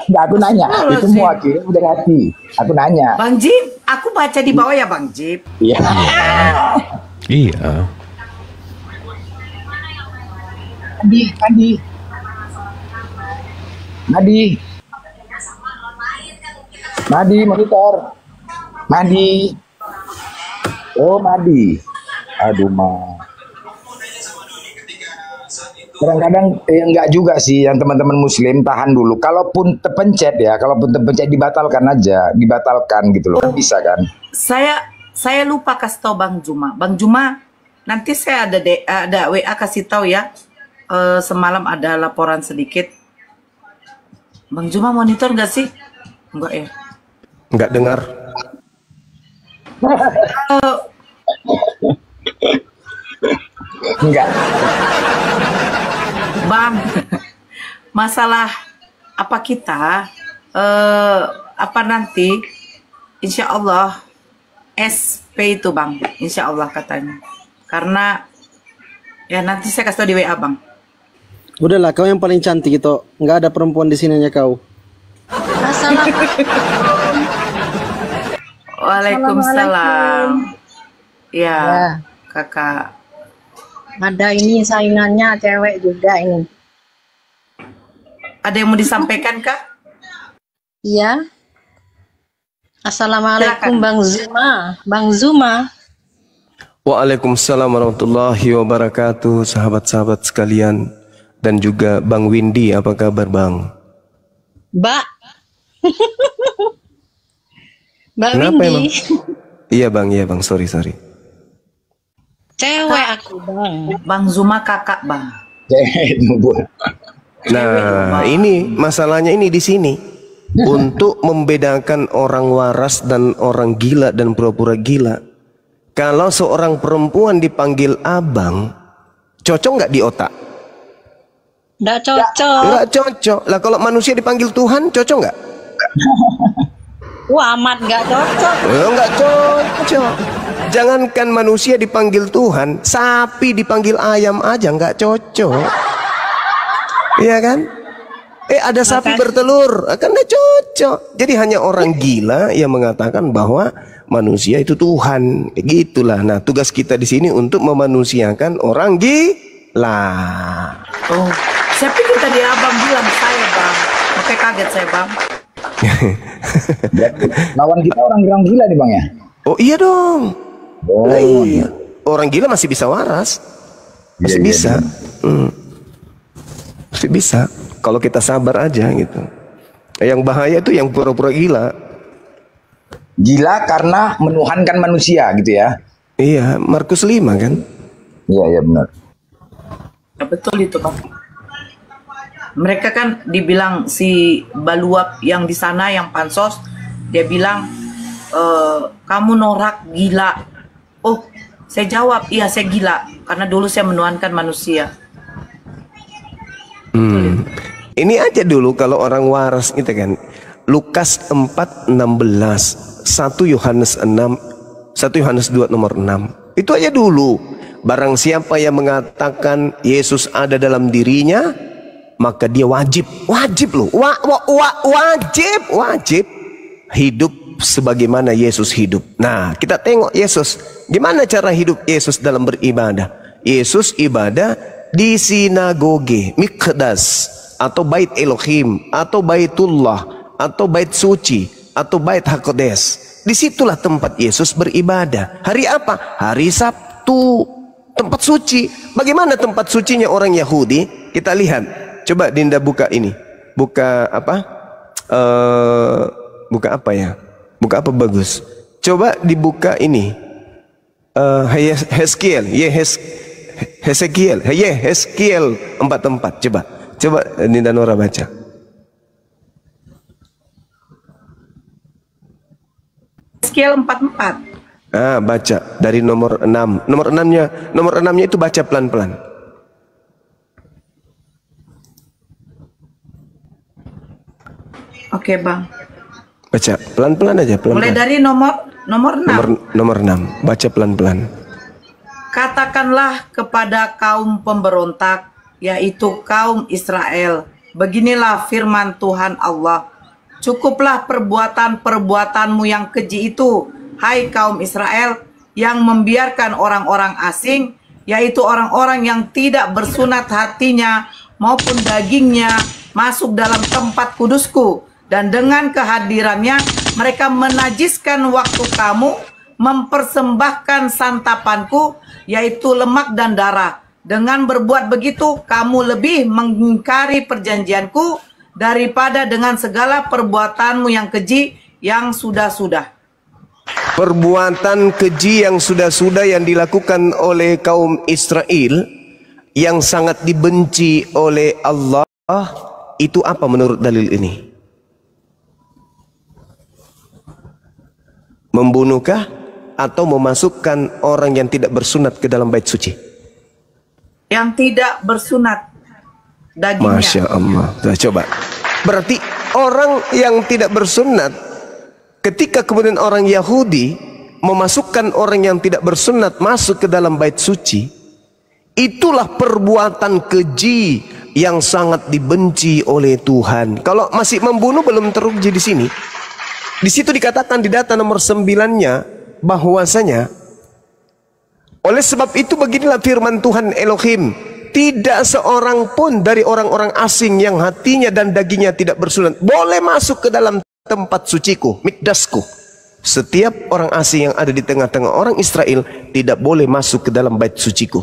Nggak, aku nanya. Itu mau wakili apa dari hati? Aku nanya. Bang Jip, aku baca di bawah ya Bang Jip. Iya. Iya. Madi monitor. Oh Madi. Aduh mah. Kadang-kadang enggak juga sih yang teman-teman muslim, tahan dulu. Kalaupun terpencet dibatalkan aja, dibatalkan gitu loh. Bisa kan? Saya lupa kasih tahu Bang Juma. Bang Juma, nanti saya ada WA kasih tahu ya. Semalam ada laporan sedikit. Bang Juma monitor nggak sih? Enggak ya? Nggak dengar. Enggak. Bang, masalah apa kita apa nanti insya Allah SP itu Bang, insya Allah katanya. Karena ya nanti saya kasih tau di WA Bang. Udahlah, kau yang paling cantik itu. Nggak ada perempuan di sini hanya kau. Waalaikumsalam. Ya, kakak. Ada ini saingannya cewek juga ini. Ada yang mau disampaikan Kak? Iya. Assalamualaikum Bang Zuma. Bang Zuma. Waalaikumsalam warahmatullahi wabarakatuh, sahabat-sahabat sekalian. Dan juga Bang Windy, apa kabar Bang? Mbak. Mbak Kenapa Windy. emang? Iya bang, sorry. Cewek aku Bang. Bang Zuma kakak Bang. Nah, ini masalahnya ini di sini. Untuk membedakan orang waras dan orang gila dan pura-pura gila. Kalau seorang perempuan dipanggil abang, cocok nggak di otak? Nggak cocok. Nggak cocok. Lah kalau manusia dipanggil Tuhan, cocok nggak? Wah, amat nggak cocok. Nggak cocok. Jangankan manusia dipanggil Tuhan, sapi dipanggil ayam aja nggak cocok. Iya kan? Ada sapi bertelur, kan nggak cocok. Jadi hanya orang gila yang mengatakan bahwa manusia itu Tuhan. Gitulah. Nah, tugas kita di sini untuk memanusiakan orang gila. Oh, saya pikir tadi abang bilang saya Bang. Oke, kaget saya Bang. Lawan kita orang gila nih Bang ya? Oh iya dong. Nah, iya. Orang gila masih bisa waras. Masih bisa. Masih bisa. Kalau kita sabar aja gitu. Yang bahaya itu yang pura-pura gila. Gila karena menuhankan manusia gitu ya. Iya, Markus 5 kan? Iya benar. Ya, betul itu Bang. Mereka kan dibilang si Baluap yang di sana yang pansos, dia bilang kamu norak, gila. Oh, saya jawab, iya saya gila karena dulu saya menuhankan manusia. Ini aja dulu kalau orang waras gitu kan. Lukas 4:16, 1 Yohanes 2 nomor 6. Itu aja dulu. Barang siapa yang mengatakan Yesus ada dalam dirinya, maka dia wajib loh. Wajib hidup sebagaimana Yesus hidup. Nah, kita tengok Yesus. Gimana cara hidup Yesus dalam beribadah? Yesus ibadah di sinagoge, Miqdas, atau Bait Elohim, atau Baitullah, atau Bait Suci, atau Bait Hakodes. Disitulah tempat Yesus beribadah. Hari apa? Hari Sabtu. Tempat suci. Bagaimana tempat sucinya orang Yahudi? Kita lihat. Coba Dinda buka ini. Buka apa? Buka apa ya? Buka apa bagus? Coba dibuka ini. Heskiel 4:4. Coba Dinda Nora baca. Heskiel 4:4. Baca dari nomor 6. Nomor 6-nya itu baca pelan-pelan. Oke, Bang. Baca pelan-pelan aja, pelan-pelan. Mulai dari nomor 6. Nomor 6. Baca pelan-pelan. Katakanlah kepada kaum pemberontak, yaitu kaum Israel, beginilah firman Tuhan Allah. Cukuplah perbuatan-perbuatanmu yang keji itu, hai kaum Israel, yang membiarkan orang-orang asing, yaitu orang-orang yang tidak bersunat hatinya maupun dagingnya, masuk dalam tempat kudusku, dan dengan kehadirannya mereka menajiskan waktu kamu, mempersembahkan santapanku, yaitu lemak dan darah. Dengan berbuat begitu, kamu lebih mengingkari perjanjianku daripada dengan segala perbuatanmu yang keji yang sudah-sudah. Perbuatan keji yang sudah-sudah yang dilakukan oleh kaum Israel, yang sangat dibenci oleh Allah, itu apa menurut dalil ini? Membunuhkah? atau memasukkan orang yang tidak bersunat ke dalam bait suci? Yang tidak bersunat dagingnya. Masya Allah. Nah, coba. Berarti orang yang tidak bersunat, ketika kemudian orang Yahudi memasukkan orang yang tidak bersunat masuk ke dalam bait suci, itulah perbuatan keji yang sangat dibenci oleh Tuhan. Kalau masih membunuh belum teruji di sini. Di situ dikatakan di data nomor 9-nya bahwasanya oleh sebab itu beginilah firman Tuhan Elohim, tidak seorang pun dari orang-orang asing yang hatinya dan dagingnya tidak bersunat boleh masuk ke dalam tempat suciku, mikdasku. Setiap orang asing yang ada di tengah-tengah orang Israel tidak boleh masuk ke dalam bait suciku.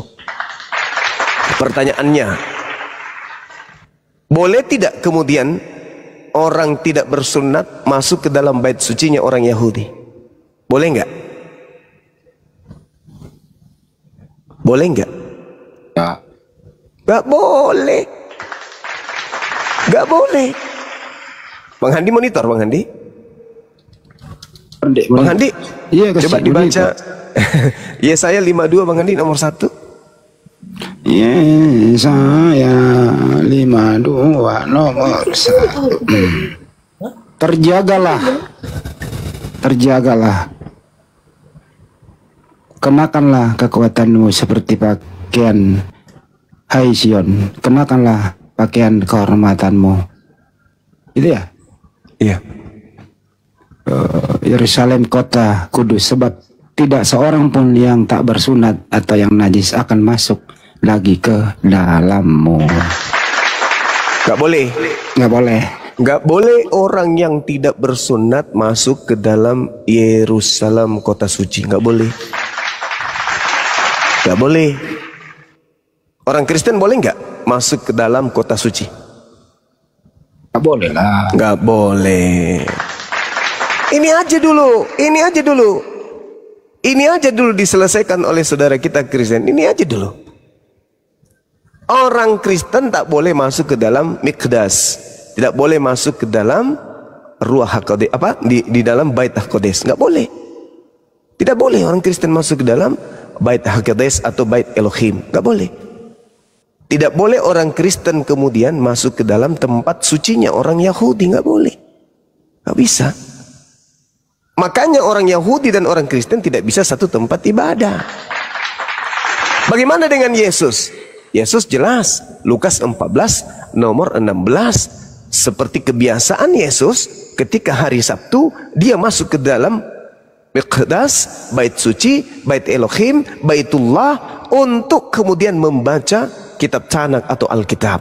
Pertanyaannya, boleh tidak kemudian orang tidak bersunat masuk ke dalam bait sucinya orang Yahudi? Boleh enggak? Boleh enggak? Ya. Enggak boleh. Enggak boleh. Bang Handi monitor, Bang Handi. Bang Handi, iya, coba dibaca. Yesaya 52 Bang Handi nomor 1. Yesaya 52 nomor 1. Terjagalah. Kenakanlah kekuatanmu seperti pakaian, hai Sion. Kenakanlah pakaian kehormatanmu. Itu ya? Iya. Yerusalem kota kudus, sebab tidak seorang pun yang tak bersunat atau yang najis akan masuk lagi ke dalammu. Gak boleh. Gak boleh. Gak boleh orang yang tidak bersunat masuk ke dalam Yerusalem kota suci. Gak boleh. Gak boleh. Orang Kristen boleh nggak masuk ke dalam kota suci? Gak boleh lah. Gak boleh. Ini aja dulu diselesaikan oleh saudara kita Kristen. Ini aja dulu. Orang Kristen tak boleh masuk ke dalam mikdas, tidak boleh masuk ke dalam ruah hakodes, di dalam bait hakodes, nggak boleh. Tidak boleh orang Kristen masuk ke dalam bait hakodes atau bait Elohim, nggak boleh. Tidak boleh orang Kristen kemudian masuk ke dalam tempat sucinya orang Yahudi, nggak boleh, nggak bisa. Makanya orang Yahudi dan orang Kristen tidak bisa satu tempat ibadah. Bagaimana dengan Yesus? Yesus jelas, Lukas 14 nomor 16, seperti kebiasaan Yesus ketika hari Sabtu dia masuk ke dalam Miqdas, bait suci, bait Elohim, baitullah, untuk kemudian membaca kitab Tanak atau Alkitab.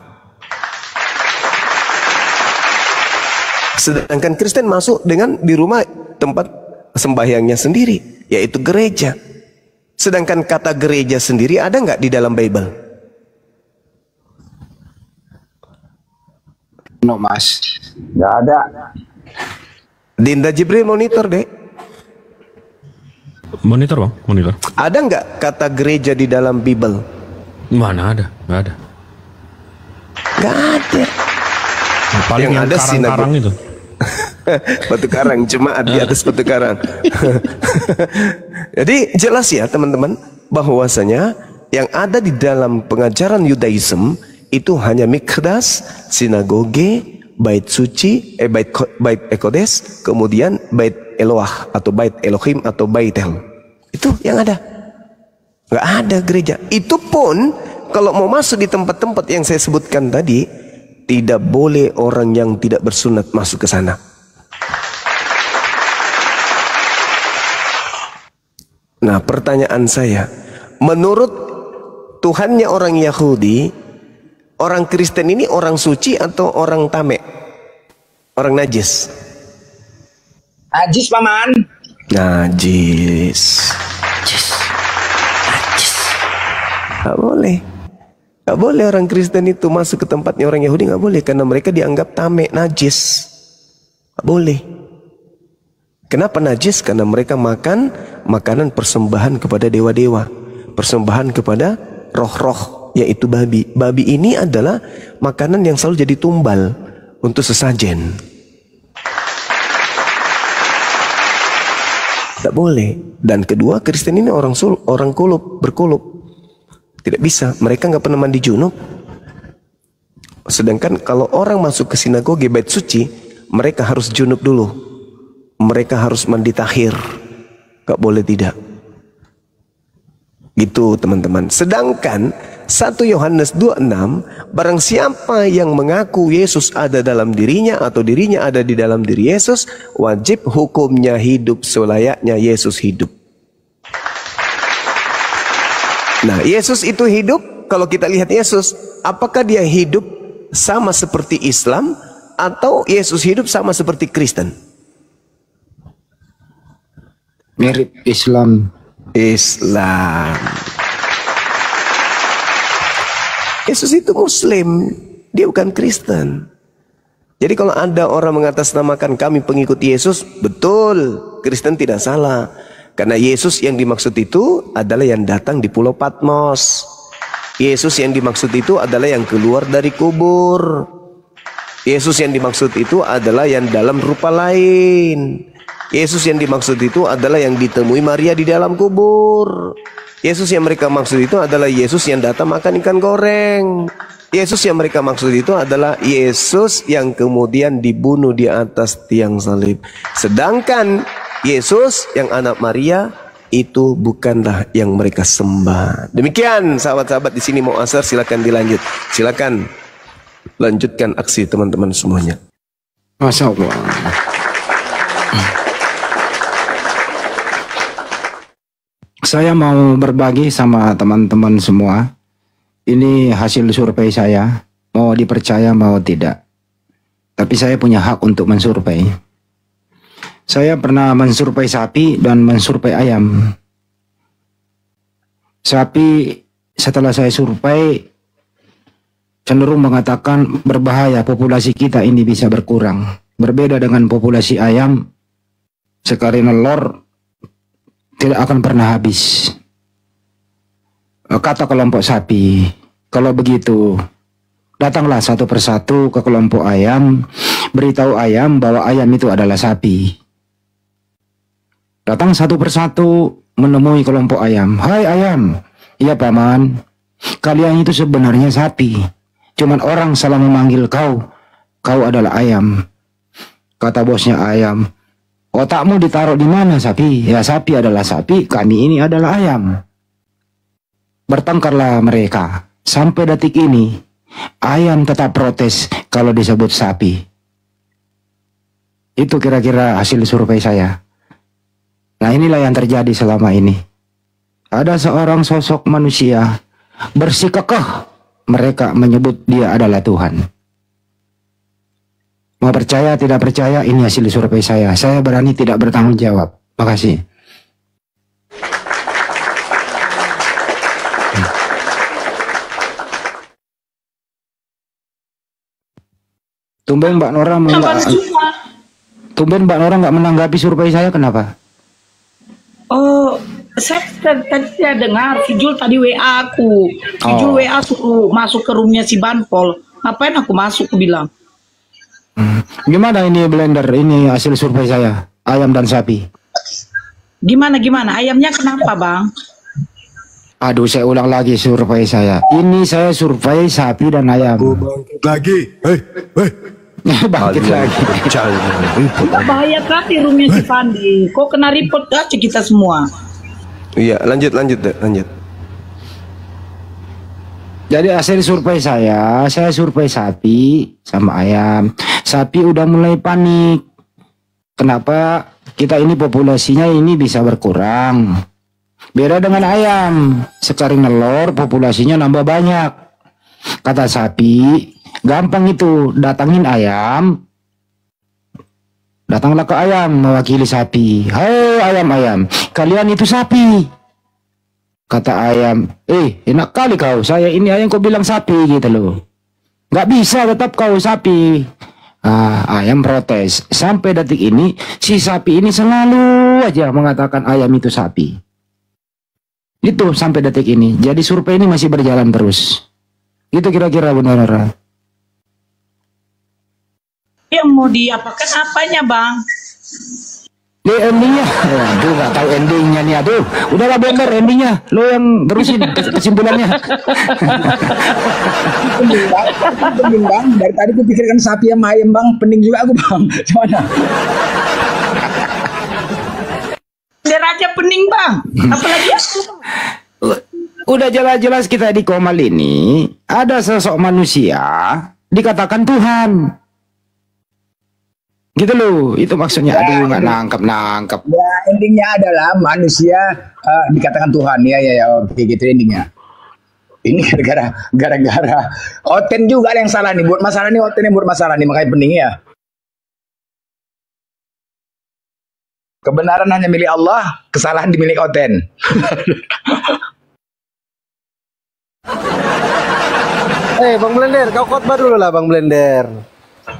Sedangkan Kristen masuk dengan di rumah tempat sembahyangnya sendiri, yaitu gereja. Sedangkan kata gereja sendiri ada nggak di dalam Bible? No mas, nggak ada. Dinda Jibril monitor deh. Monitor bang, monitor. Ada nggak kata gereja di dalam Bible? Mana ada? Nggak ada. Nggak ada. Paling yang ada karang-karang itu. Batu karang, jemaat di atas batu karang. Jadi jelas ya teman-teman, bahwasanya yang ada di dalam pengajaran Yudaism itu hanya mikdas, sinagoge, bait suci, bait ekodes, kemudian bait Eloah atau bait Elohim atau baitel. Itu yang ada. Nggak ada gereja. Itu pun kalau mau masuk di tempat-tempat yang saya sebutkan tadi, tidak boleh orang yang tidak bersunat masuk ke sana. Nah, pertanyaan saya, menurut Tuhannya orang Yahudi, orang Kristen ini orang suci atau orang tamek? Orang najis? Najis, paman. Najis. Gak boleh. Gak boleh orang Kristen itu masuk ke tempatnya orang Yahudi, gak boleh, karena mereka dianggap tamek, najis. Gak boleh. Kenapa najis? Karena mereka makan makanan persembahan kepada dewa-dewa, persembahan kepada roh-roh, yaitu babi. Babi ini adalah makanan yang selalu jadi tumbal untuk sesajen. Tak boleh. Dan kedua, Kristen ini orang berkulup. Tidak bisa. Mereka nggak pernah mandi junub. Sedangkan kalau orang masuk ke sinagoge bait suci, mereka harus junub dulu. Mereka harus mandi tahir. Gak boleh tidak. Gitu teman-teman. Sedangkan 1 Yohanes 2:6, barang siapa yang mengaku Yesus ada dalam dirinya atau dirinya ada di dalam diri Yesus, wajib hukumnya hidup selayaknya Yesus hidup. Nah, Yesus itu hidup. Kalau kita lihat Yesus, apakah dia hidup sama seperti Islam atau Yesus hidup sama seperti Kristen? Mirip Islam. Yesus itu Muslim, dia bukan Kristen. Jadi kalau ada orang mengatasnamakan kami pengikut Yesus, betul, Kristen tidak salah. Karena Yesus yang dimaksud itu adalah yang datang di Pulau Patmos. Yesus yang dimaksud itu adalah yang keluar dari kubur. Yesus yang dimaksud itu adalah yang dalam rupa lain. Yesus yang dimaksud itu adalah yang ditemui Maria di dalam kubur. Yesus yang mereka maksud itu adalah Yesus yang datang makan ikan goreng. Yesus yang mereka maksud itu adalah Yesus yang kemudian dibunuh di atas tiang salib. Sedangkan Yesus yang anak Maria itu bukanlah yang mereka sembah. Demikian sahabat-sahabat di sini mau asar, silakan dilanjut. Silakan lanjutkan aksi teman-teman semuanya. Masya Allah. Saya mau berbagi sama teman-teman semua. Ini hasil survei saya. Mau dipercaya mau tidak. Tapi saya punya hak untuk mensurvei. Saya pernah mensurvei sapi dan mensurvei ayam. Sapi setelah saya survei cenderung mengatakan berbahaya, populasi kita ini bisa berkurang. Berbeda dengan populasi ayam, sekali nelor tidak akan pernah habis. Kata kelompok sapi, kalau begitu datanglah satu persatu ke kelompok ayam, beritahu ayam bahwa ayam itu adalah sapi. Datang satu persatu menemui kelompok ayam. Hai ayam. Iya paman, kalian itu sebenarnya sapi. Cuman orang salah memanggil kau adalah ayam. Kata bosnya ayam, otakmu ditaruh di mana sapi? Ya sapi adalah sapi, kami ini adalah ayam. Bertengkarlah mereka. Sampai detik ini, ayam tetap protes kalau disebut sapi. Itu kira-kira hasil survei saya. Nah inilah yang terjadi selama ini. Ada seorang sosok manusia bersikukuh, mereka menyebut dia adalah Tuhan. Mau percaya tidak percaya, ini hasil survei saya. Saya berani tidak bertanggung jawab. Makasih. Tumben Mbak Nora nggak menanggapi survei saya, kenapa? Oh, saya tadi dengar si Jul tadi WA aku. Si Jul WA suruh masuk ke roomnya si Banpol. Ngapain aku masuk, aku bilang. Gimana ini blender, ini hasil survei saya, ayam dan sapi. Gimana? Ayamnya kenapa bang? Aduh, saya ulang lagi survei saya. Ini saya survei sapi dan ayam. Lagi, bangkit lagi. Bahaya kali roomnya si Fandi. Kok kena report aja kita semua. Iya, lanjut. Jadi hasil survei saya survei sapi sama ayam. Sapi udah mulai panik. Kenapa kita ini populasinya ini bisa berkurang? Beda dengan ayam. Sekali nelor populasinya nambah banyak. Kata sapi, gampang itu, datangin ayam. Datanglah ke ayam mewakili sapi. Hai ayam-ayam, kalian itu sapi. Kata ayam, enak kali kau, saya ini ayam kau bilang sapi gitu loh. Gak bisa, tetap kau sapi. Ayam protes. Sampai detik ini, si sapi ini selalu aja mengatakan ayam itu sapi. Itu sampai detik ini. Jadi survei ini masih berjalan terus. Itu kira-kira benar. Yang mau diapakan apanya bang? Di endingnya, aduh nggak tahu endingnya nih, aduh. Udahlah Blender endingnya, lo yang terusin kesimpulannya. Pening bang, dari tadi aku pikirkan sapi sama ayam bang, pening juga aku bang. Gimana? Dia raja pening bang, apalagi aku. Udah jelas-jelas kita di Komal ini ada sosok manusia dikatakan Tuhan. Gitu loh, itu maksudnya. Aduh nggak nangkep. Ya endingnya adalah manusia dikatakan Tuhan. Ya, oke gitu endingnya. Ini gara-gara Oten juga yang salah nih, buat masalah nih, Oten yang buat masalah nih, makanya pening ya. Kebenaran hanya milik Allah, kesalahan dimiliki Oten. Bang Blender, kau khotbah dulu lah Bang Blender.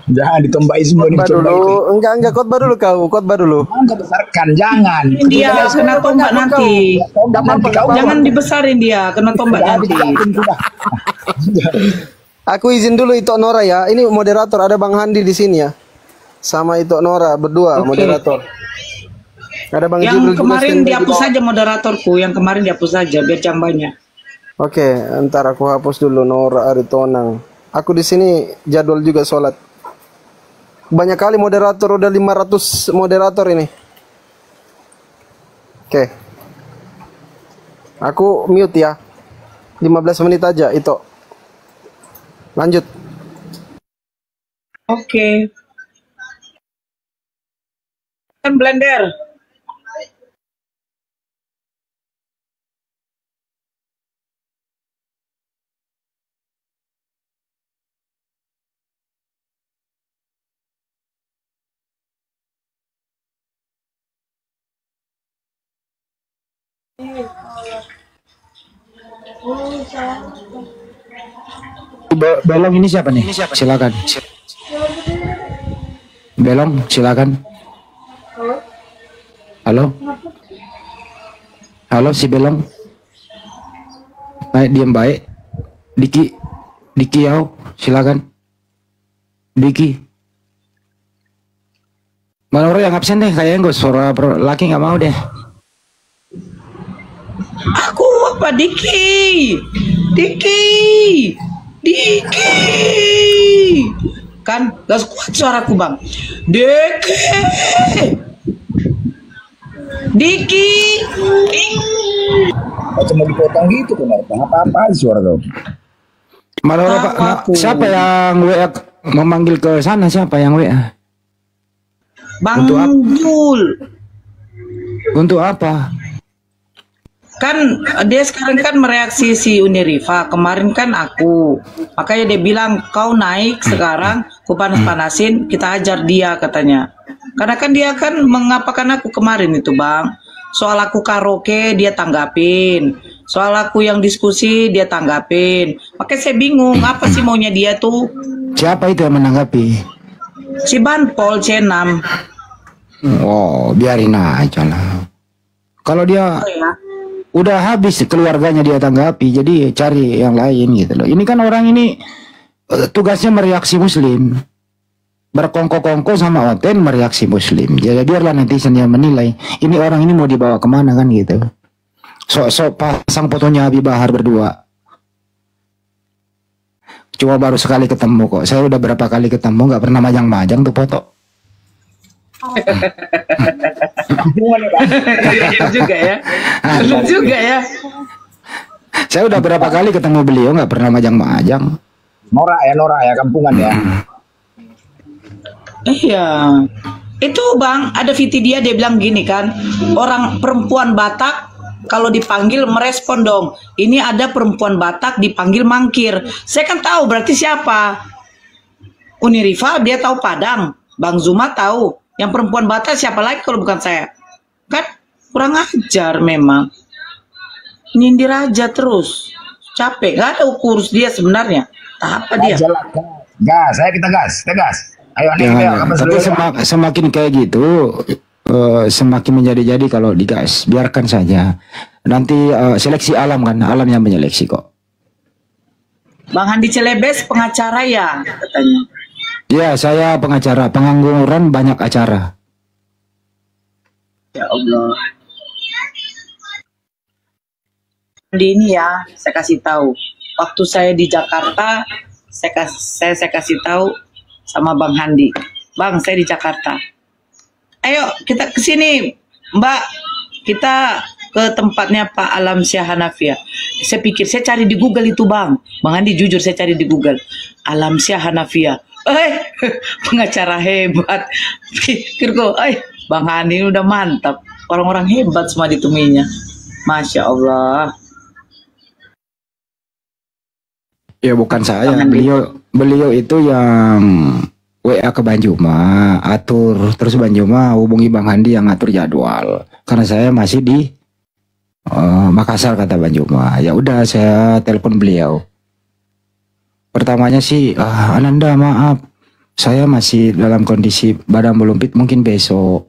Jangan ditombai semua nih. Enggak khotbah dulu kau, khotbah dulu. Jangan besarkan, jangan. Dia kena tombak nanti. Jangan dibesarin dia, kena tombak nanti. Aku izin dulu Ito Nora ya. Ini moderator, ada Bang Handi di sini ya. Sama Ito Nora berdua moderator. Ada Bang Yang Jibril kemarin dihapus saja moderatorku, yang kemarin dihapus saja biar jambanya. Oke, ntar aku hapus dulu Nora Aritonang. Aku di sini jadwal juga sholat. Banyak kali moderator, udah 500 moderator ini. Oke. Aku mute ya. 15 menit aja itu. Lanjut. Oke. Kan Blender. Belong ini siapa nih? Silakan. Belong, silakan. Halo si Belong. Baik, diam baik. Diki yau, silakan. Diki. Mana orang yang absen deh, kayaknya gue suara laki nggak mau deh. Aku apa Diki? Kan gak kuat suaraku bang. Diki. Macam mau dipotong gitu kan? Apa suara kau? Malah Pak, siapa yang WA memanggil ke sana? Siapa yang WA? Bang Jul. Untuk apa? Kan dia sekarang kan mereaksi si Unirifa, kemarin kan aku, makanya dia bilang kau naik sekarang, ku panas-panasin, kita hajar dia katanya. Karena kan dia kan mengapakan aku kemarin itu bang, soal aku karaoke dia tanggapin, soal aku yang diskusi dia tanggapin, makanya saya bingung apa sih maunya dia tuh. Siapa itu yang menanggapi? Si Banpol C6. Oh biarin aja lah. Kalau dia udah habis keluarganya dia tanggapi, jadi cari yang lain gitu loh. Ini kan orang ini tugasnya mereaksi muslim, berkongko-kongko sama Oten mereaksi muslim. Jadi biarlah netizen yang menilai ini orang ini mau dibawa kemana kan gitu. Sok-sok pasang fotonya Habib Bahar berdua. Cuma baru sekali ketemu kok. Saya udah berapa kali ketemu nggak pernah majang-majang tuh foto. juga ya. Benar juga ya. Saya udah berapa kali ketemu beliau nggak pernah majang-majang. Norak ya kampungan ya. Iya. Itu bang ada VT dia bilang gini kan, orang perempuan Batak kalau dipanggil merespon dong. Ini ada perempuan Batak dipanggil mangkir. Saya kan tahu berarti siapa. Unirifa dia tahu Padang, Bang Zuma tahu. Yang perempuan Batak siapa lagi kalau bukan saya? Kan kurang ajar memang. Nyindir aja terus. Capek, gak ada kurus dia sebenarnya. Apa dia? Gas, kita gas. Ayo tapi semakin kayak gitu, semakin menjadi-jadi kalau digas. Biarkan saja. Nanti seleksi alam kan, alam yang menyeleksi kok. Bang Handi Celebes pengacara ya katanya. Ya, saya pengacara, pengangguran banyak acara. Ya Allah. Di ini ya, saya kasih tahu. Waktu saya di Jakarta, saya kasih tahu sama Bang Handi. Bang, saya di Jakarta. Ayo kita ke sini, Mbak. Kita ke tempatnya Pak Alamsyah Hanafia. Saya pikir, saya cari di Google itu, Bang. Bang Handi jujur, saya cari di Google. Alamsyah Hanafia. Pengacara hebat. Pikirku, Bang Handi udah mantap. Orang-orang hebat semua ditemuinya. Masya Allah. Ya bukan saya, beliau itu yang WA ke Bang Juma, atur terus Bang Juma hubungi Bang Handi yang atur jadwal. Karena saya masih di Makassar, kata Bang Juma. Ya udah, saya telepon beliau. Pertamanya sih, Ananda maaf, saya masih dalam kondisi badan belum fit, mungkin besok.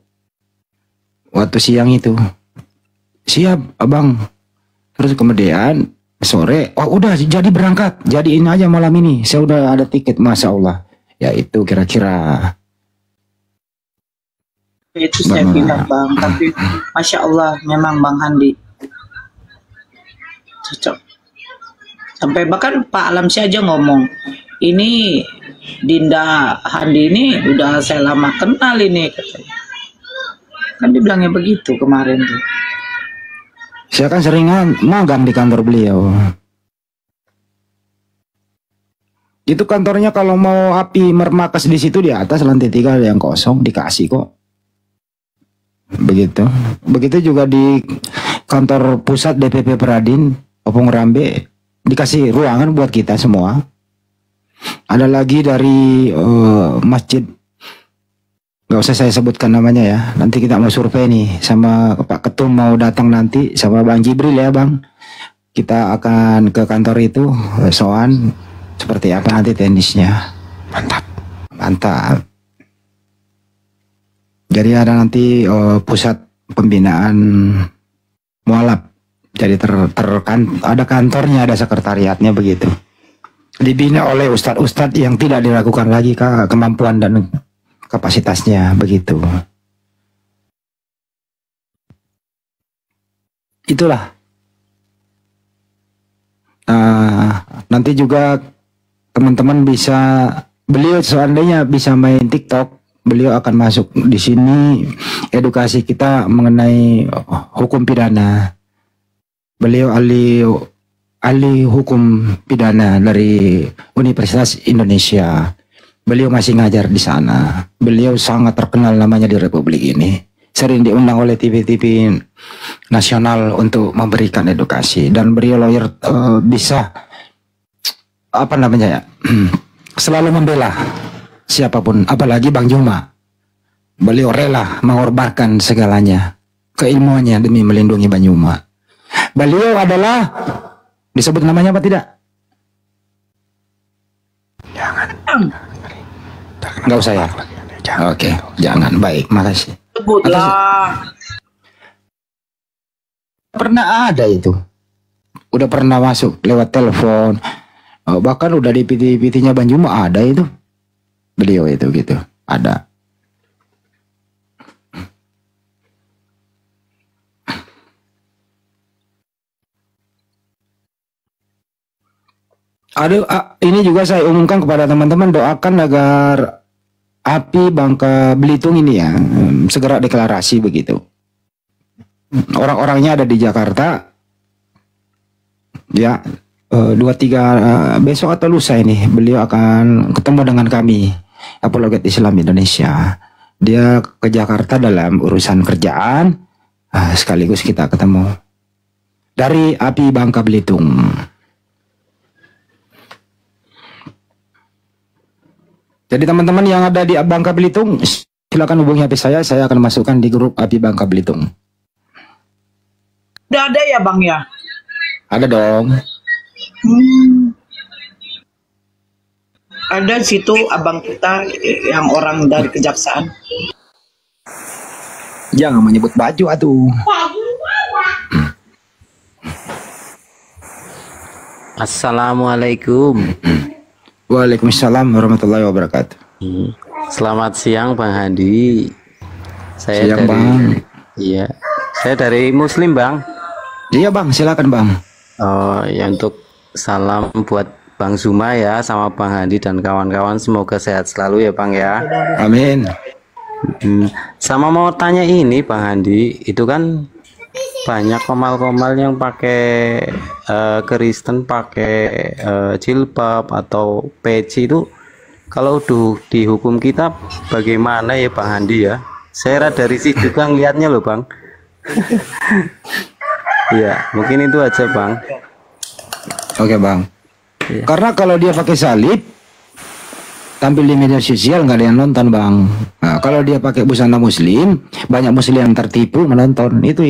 Waktu siang itu, siap abang. Terus kemudian sore, udah jadi berangkat, jadiin aja malam ini, saya udah ada tiket, Masya Allah. Ya itu kira-kira. Itu saya bilang, Bang, tapi Masya Allah memang Bang Handi cocok. Sampai bahkan Pak Alamsyah aja ngomong, ini Dinda Handi ini udah saya lama kenal ini, katanya. Kan dibilangnya begitu kemarin tuh. Saya kan seringan magang di kantor beliau. Itu kantornya kalau mau api mermakas di situ, di atas lantai 3 ada yang kosong, dikasih kok. Begitu. Begitu juga di kantor pusat DPP Peradin, Opung Rambe, dikasih ruangan buat kita semua. Ada lagi dari masjid, nggak usah saya sebutkan namanya ya. Nanti kita mau survei nih sama Pak Ketum, mau datang nanti sama Bang Jibril ya Bang. Kita akan ke kantor itu, soan seperti apa nanti teknisnya. Mantap. Jadi ada nanti pusat pembinaan mualaf. Jadi ada kantornya, ada sekretariatnya begitu. Dibina oleh ustadz-ustadz yang tidak diragukan lagi kemampuan dan kapasitasnya begitu. Itulah. Nanti juga teman-teman bisa, beliau seandainya bisa main TikTok, beliau akan masuk di sini edukasi kita mengenai hukum pidana. Beliau ahli hukum pidana dari Universitas Indonesia. Beliau masih ngajar di sana. Beliau sangat terkenal namanya di Republik ini. Sering diundang oleh TV-TV nasional untuk memberikan edukasi. Dan beliau lawyer bisa selalu membela siapapun, apalagi Bang Juma. Beliau rela mengorbankan segalanya, keilmuannya demi melindungi Bang Juma. Beliau adalah, disebut namanya apa tidak? Jangan. Nggak usah ya? Oke, jangan. Baik, makasih. Sebutlah. Pernah ada itu. Udah pernah masuk lewat telepon. Bahkan udah di PT-PT-nya Bang Juma ada itu. Beliau itu gitu. Ada. Ini juga saya umumkan kepada teman-teman, doakan agar api Bangka Belitung ini ya segera deklarasi begitu. Orang-orangnya ada di Jakarta. Ya, 2-3 besok atau lusa ini beliau akan ketemu dengan kami, Apologet Islam Indonesia. Dia ke Jakarta dalam urusan kerjaan, sekaligus kita ketemu dari api Bangka Belitung. Jadi teman-teman yang ada di Bangka Belitung, silakan hubungi HP saya akan masukkan di grup api Bangka Belitung. Udah ada ya Bang ya? Ada dong. Ada situ abang kita yang orang dari kejaksaan. Jangan menyebut baju atuh. Assalamualaikum. Waalaikumsalam warahmatullahi wabarakatuh. Selamat siang Bang Handi. Saya siang, dari Bang. Iya, saya dari Muslim Bang. Iya Bang, silakan Bang. Oh ya, untuk salam buat Bang Zuma ya, sama Bang Handi dan kawan-kawan, semoga sehat selalu ya Bang ya. Amin. Sama mau tanya ini Bang Handi, itu kan banyak komal-komal yang pakai Kristen pakai jilbab atau peci itu, kalau dihukum kita bagaimana ya Bang Handi ya? Saya dari situ juga ngeliatnya loh Bang. Iya, mungkin itu aja Bang. Oke Bang. Iya. Karena kalau dia pakai salib, tampil di media sosial nggak ada yang nonton Bang. Nah, kalau dia pakai busana Muslim, banyak Muslim yang tertipu menonton. Itu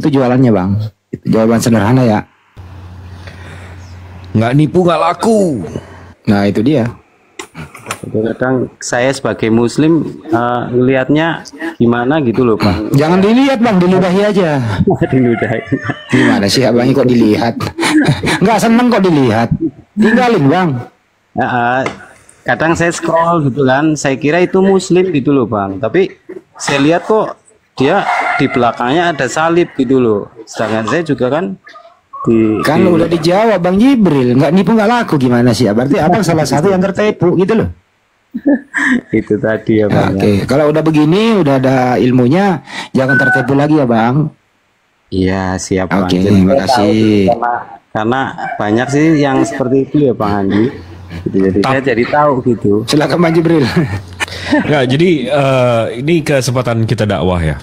jualannya Bang. Itu jawaban sederhana ya. Nggak nipu nggak laku. Nah itu dia. Kadang saya sebagai Muslim ngelihatnya gimana gitu loh Bang. Jangan dilihat Bang, diludahi aja. Diludahi. Gimana sih abang kok dilihat? Nggak seneng kok dilihat. Tinggalin Bang. Kadang saya scroll gitu kan, saya kira itu Muslim gitu loh Bang. Tapi saya lihat kok dia di belakangnya ada salib gitu loh. Sedangkan saya juga kan udah dijawab Bang Jibril, nggak nipu nggak laku, gimana sih? Berarti abang salah satu yang tertipu gitu loh. Itu tadi ya Bang. Oke, kalau udah begini, udah ada ilmunya, jangan tertipu lagi ya Bang. Iya siap Bang. Oke, terima kasih. Karena banyak sih yang seperti itu ya Bang Andi. Jadi saya jadi tahu gitu. Silakan Bang Jibril. Nggak, jadi ini kesempatan kita dakwah ya.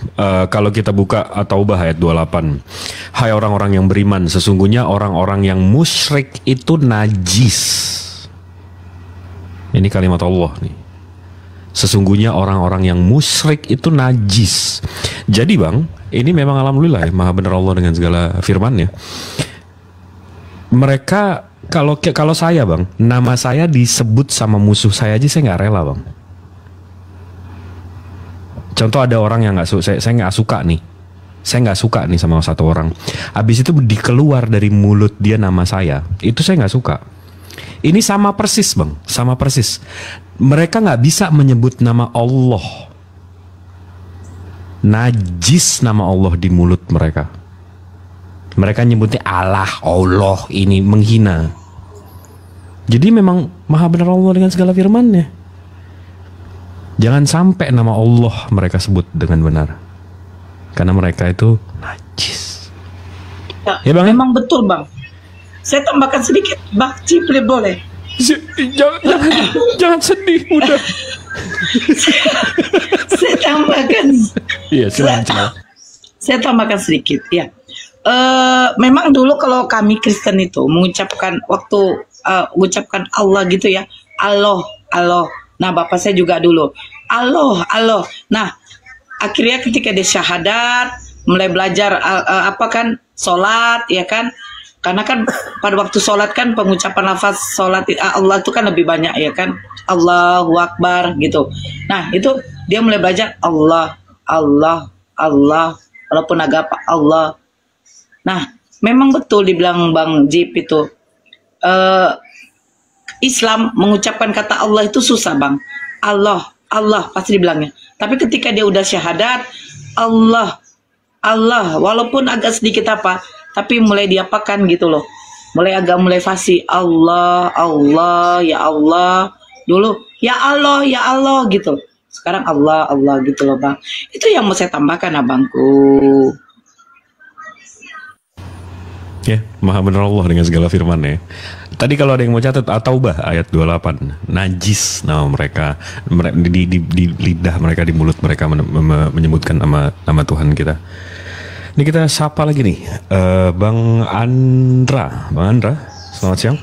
Kalau kita buka At-Taubah ayat 28. Hai orang-orang yang beriman, sesungguhnya orang-orang yang musyrik itu najis. Ini kalimat Allah nih. Sesungguhnya orang-orang yang musyrik itu najis. Jadi Bang, ini memang alhamdulillah ya, maha benar Allah dengan segala firman-Nya. Mereka kalau saya Bang, nama saya disebut sama musuh saya aja saya nggak rela Bang. Contoh ada orang yang nggak suka, saya nggak suka nih, saya nggak suka nih sama satu orang. Habis itu dikeluar dari mulut dia nama saya, itu saya nggak suka. Ini sama persis Bang, sama persis. Mereka nggak bisa menyebut nama Allah, najis nama Allah di mulut mereka. Mereka nyebutnya Allah, ini menghina. Jadi memang maha benar Allah dengan segala firman-Nya. Jangan sampai nama Allah mereka sebut dengan benar, karena mereka itu najis. Ya Bang, memang betul Bang. Saya tambahkan sedikit, Bang Jibril boleh? Jangan sedih udah. Saya tambahkan. Iya silakan. Saya tambahkan sedikit ya. Memang dulu kalau kami Kristen itu mengucapkan mengucapkan Allah gitu ya, Allah. Nah bapak saya juga dulu Allah. Nah akhirnya ketika dia syahadat, mulai belajar sholat ya kan, karena kan pada waktu sholat kan pengucapan lafaz sholat Allah itu kan lebih banyak ya kan, Allahu Akbar gitu. Nah itu dia mulai belajar Allah, walaupun agak apa Allah. Nah memang betul dibilang Bang Jip itu, Islam mengucapkan kata Allah itu susah Bang. Allah pasti dibilangnya. Tapi ketika dia udah syahadat, Allah, walaupun agak sedikit tapi mulai diapakan gitu loh. Mulai fasih, Allah, ya Allah. Dulu ya Allah gitu. Sekarang Allah gitu loh Bang. Itu yang mau saya tambahkan abangku. Ya, maha benar Allah dengan segala firman-Nya. Tadi kalau ada yang mau catat, At-Taubah ayat 28, najis nama mereka, di lidah mereka, di mulut mereka menyebutkan nama Tuhan kita. Ini kita sapa lagi nih, Bang Andra, selamat siang.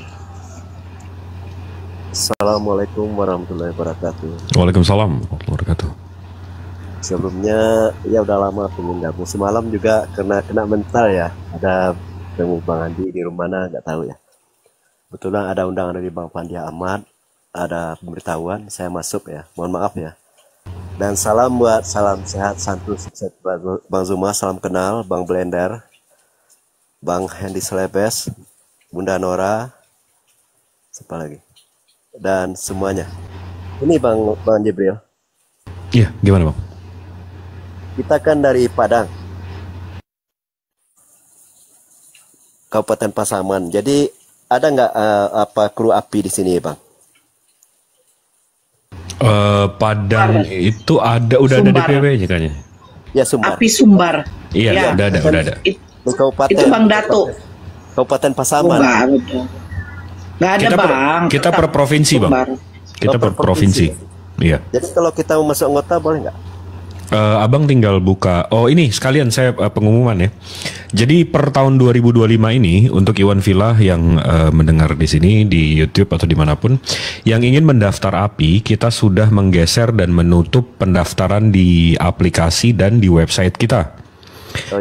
Assalamualaikum warahmatullahi wabarakatuh. Waalaikumsalam warahmatullahi wabarakatuh. Sebelumnya ya udah lama pengen gabung, semalam juga kena mental ya, ada temu Bang Andi di rumah mana nggak tahu ya. Kebetulan ada undangan dari Bang Fandi Ahmad, ada pemberitahuan, saya masuk ya, mohon maaf ya. Dan salam sehat, santu, sukses Bang Zuma, salam kenal Bang Blender, Bang Hendy Selebes, Bunda Nora, siapa lagi, dan semuanya. Ini Bang Jibril. Iya, gimana Bang? Kita kan dari Padang, Kabupaten Pasaman. Jadi ada nggak apa kru api di sini, Bang? Padang itu ada, udah ada DPW-nya kayaknya. Ya, Sumbar. Api Sumbar. Iya, Ya. udah ada. Kabupaten, Itu Bang Dato. Kabupaten Pasaman. Nggak ada Bang. Kita per provinsi, Bang. Kita per provinsi. Iya. Jadi kalau kita mau masuk anggota boleh nggak? Abang tinggal buka. Oh ini sekalian saya pengumuman ya. Jadi per tahun 2025 ini untuk Iwan Villa yang mendengar di sini di YouTube atau dimanapun yang ingin mendaftar API, kita sudah menggeser dan menutup pendaftaran di aplikasi dan di website kita.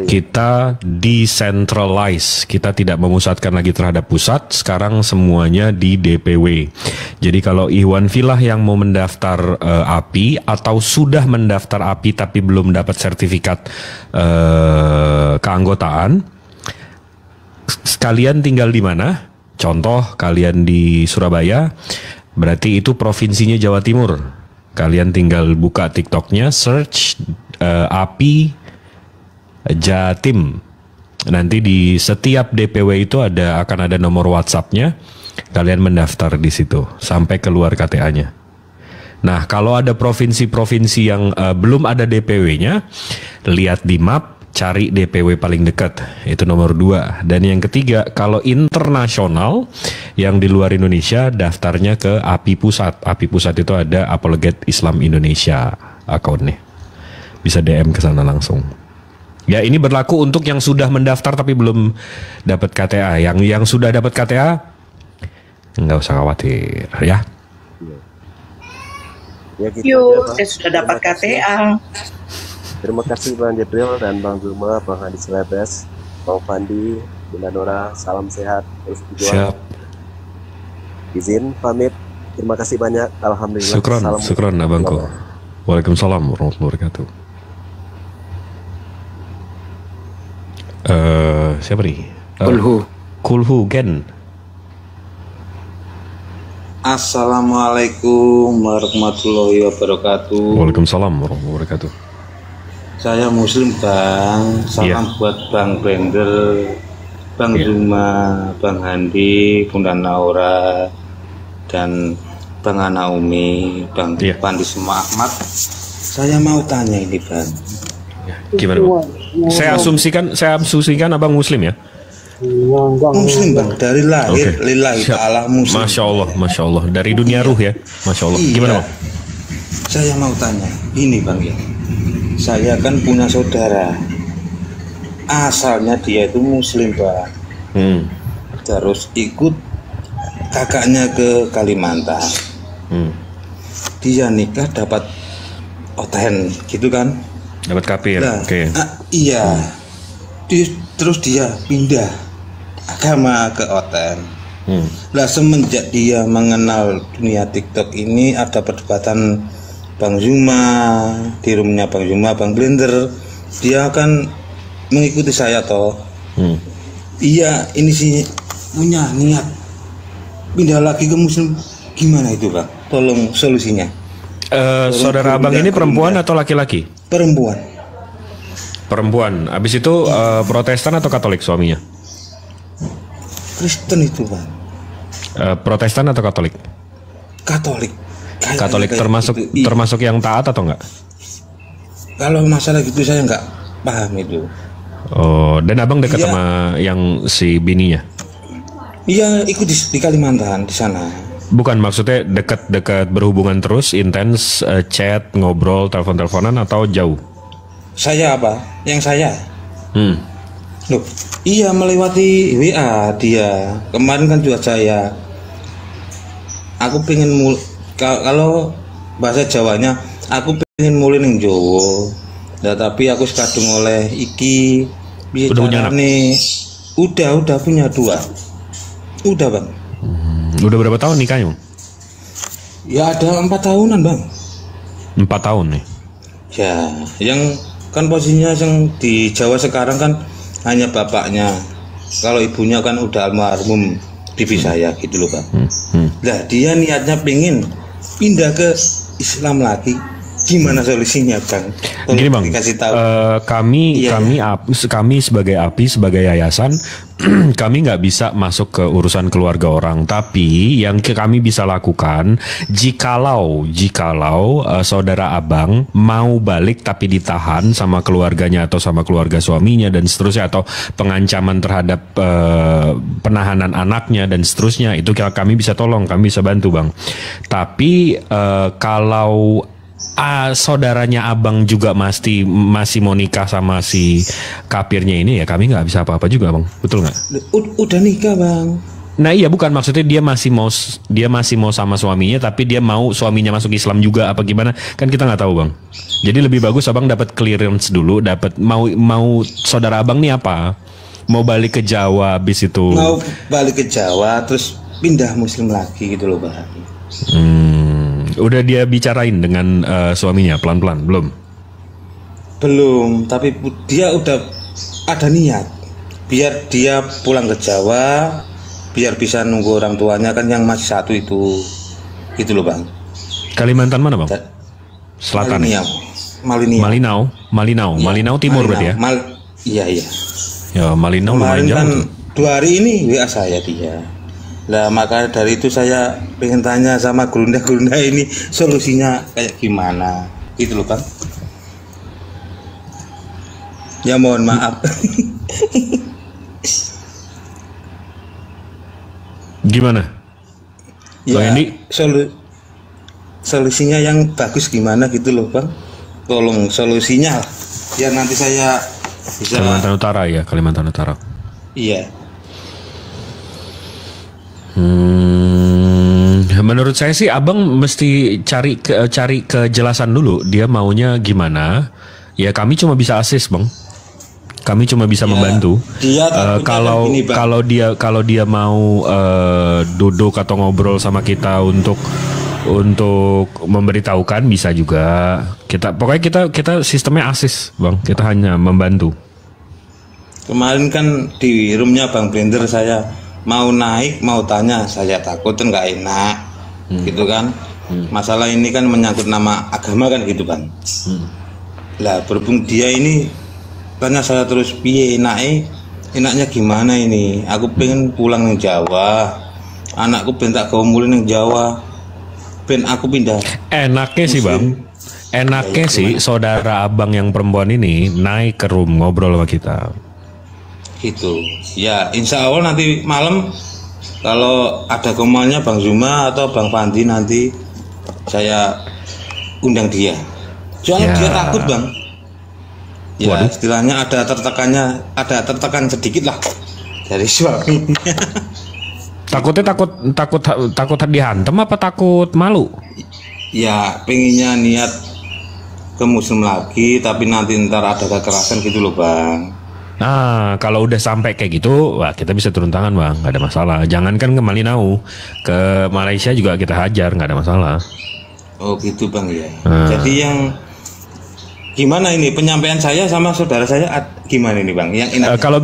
Kita decentralize, kita tidak memusatkan lagi terhadap pusat. Sekarang semuanya di DPW. Jadi kalau Iwan Villa yang mau mendaftar API atau sudah mendaftar API tapi belum dapat sertifikat keanggotaan, sekalian tinggal di mana? Contoh kalian di Surabaya, berarti itu provinsinya Jawa Timur. Kalian tinggal buka TikToknya, search API Jatim. Nanti di setiap DPW itu akan ada nomor WhatsApp-nya. Kalian mendaftar di situ sampai keluar KTA-nya. Nah, kalau ada provinsi-provinsi yang belum ada DPW-nya, lihat di map, cari DPW paling dekat. Itu nomor 2. Dan yang ketiga, kalau internasional yang di luar Indonesia, daftarnya ke API Pusat. API Pusat itu ada Apologet Islam Indonesia akunnya. Bisa DM ke sana langsung. Ya, ini berlaku untuk yang sudah mendaftar tapi belum dapat KTA. Yang sudah dapat KTA nggak usah khawatir ya. Ya, gitu Yuk, aja, saya sudah dapat KTA. Terima kasih Bang Jibril dan Bang Zuma, Bang Hadi Selebes, Bang Fandi, Bunda Nora, salam sehat, terus berjuang. Siap. Izin pamit. Terima kasih banyak. Alhamdulillah. Syukron abangku. Waalaikumsalam warahmatullahi wabarakatuh. Siapa nih? Kulhu Gen. Assalamualaikum warahmatullahi wabarakatuh. Waalaikumsalam warahmatullahi wabarakatuh. Saya Muslim Bang. Salam buat Bang Blender, Bang Zuma, Bang Handi, Bunda Naura, dan Bang Ana Umi, Bang Pandi Suma Ahmad. Saya mau tanya ini Bang. Gimana Bang? Saya asumsikan abang Muslim ya? Muslim Bang, dari lahir lillahi ta'ala Muslim. Masya Allah, dari dunia ruh ya, Masya Allah. Gimana Bang? Saya mau tanya, ini Bang ya, saya kan punya saudara, asalnya dia itu Muslim Bang, terus ikut kakaknya ke Kalimantan, dia nikah dapat oten gitu kan? Dapat kafir. Nah, Oke. Iya. Terus dia pindah agama ke oten. Lah semenjak dia mengenal dunia TikTok ini, ada perdebatan Bang Zuma di rumahnya Bang Zuma, Bang Blender, dia akan mengikuti saya toh. Iya, ini sih punya niat pindah lagi ke Muslim. Gimana itu Bang? Tolong solusinya. Saudara abang ini perempuan atau laki-laki? Perempuan. Abis itu Protestan atau Katolik suaminya? Kristen itu Bang. Protestan atau Katolik? Katolik. Katolik termasuk yang taat atau enggak? Kalau masalah gitu saya enggak paham itu. Oh, dan abang dekat sama yang si bininya? Iya, ikut di Kalimantan di sana. Bukan, maksudnya dekat berhubungan terus, intens, chat, ngobrol, telepon-teleponan atau jauh? Saya apa? Yang saya? Loh, iya melewati WA dia. Kemarin kan juga saya. Aku pengen kalau bahasa Jawanya, aku pengen mulai ning Jawa. Nah, tapi aku kadung oleh iki. Udah punya anak? Udah punya 2. Udah Bang. Udah berapa tahun nikahnya? Ya ada 4 tahunan Bang. 4 tahun nih? Ya, yang kan posisinya yang di Jawa sekarang kan hanya bapaknya. Kalau ibunya kan udah almarhum bibi saya gitu loh Bang. Nah dia niatnya pengen pindah ke Islam lagi. Gimana solusinya, Bang? Gini Bang, kami sebagai API, sebagai yayasan, kami nggak bisa masuk ke urusan keluarga orang. Tapi yang kami bisa lakukan, jikalau saudara abang mau balik tapi ditahan sama keluarganya atau sama keluarga suaminya dan seterusnya, atau pengancaman terhadap penahanan anaknya dan seterusnya, itu kami bisa tolong, kami bisa bantu Bang. Tapi kalau saudaranya abang juga masih mau nikah sama si kafirnya ini, ya kami nggak bisa apa-apa juga Bang, betul nggak? Udah nikah Bang. Nah iya, bukan, maksudnya dia masih mau sama suaminya, tapi dia mau suaminya masuk Islam juga apa gimana, kan kita nggak tahu Bang. Jadi lebih bagus abang dapat clearance dulu, dapat mau saudara abang nih apa, mau balik ke Jawa habis itu. Mau balik ke Jawa terus pindah Muslim lagi gitu loh Bang. Udah dia bicarain dengan suaminya pelan-pelan belum? Belum, tapi dia udah ada niat biar dia pulang ke Jawa, biar bisa nunggu orang tuanya, kan yang masih satu itu gitu loh Bang. Kalimantan mana Bang? Selatan. Malinau Timur berarti ya? Iya. Ya Malinau lumayan jauh. Kan 2 hari ini WA saya dia. Nah maka dari itu saya pengen tanya sama gerunda ini solusinya kayak gimana gitu loh Bang. Ya mohon maaf. Gimana? Ya, solusinya yang bagus gimana gitu loh Bang. Tolong solusinya ya, nanti saya bisa. Kalimantan Utara ya, Kalimantan Utara. Iya. Menurut saya sih abang mesti cari kejelasan dulu, dia maunya gimana. Ya kami cuma bisa assist Bang, kami cuma bisa membantu. Kalau dia mau duduk atau ngobrol sama kita untuk memberitahukan, bisa juga. Pokoknya kita sistemnya assist Bang, kita hanya membantu. Kemarin kan di roomnya Bang Blender saya mau naik, mau tanya, saya takut kan nggak enak, gitu kan. Masalah ini kan menyangkut nama agama kan gitu Bang. Lah berhubung dia ini tanya saya terus, piye enaknya gimana ini? Aku pengen pulang ke Jawa, anakku pengen tak gomulin ke Jawa, pengen aku pindah. Enaknya sih Bang, enaknya sih saudara abang yang perempuan ini naik ke room ngobrol sama kita. Gitu ya, insya Allah nanti malam kalau ada komalnya Bang Zuma atau Bang Fandi, nanti saya undang dia. Soalnya dia takut Bang. Ya istilahnya ada tertekan sedikit lah dari suaminya. Takutnya takut dihantam apa takut malu? Ya pengennya niat ke Muslim lagi, tapi nanti ntar ada kekerasan gitu loh Bang. Nah, kalau udah sampai kayak gitu, wah kita bisa turun tangan Bang, nggak ada masalah. Jangankan ke Malinau, ke Malaysia juga kita hajar, nggak ada masalah. Oh gitu Bang ya. Jadi yang gimana ini penyampaian saya sama saudara saya gimana ini Bang? Yang enak. Kalau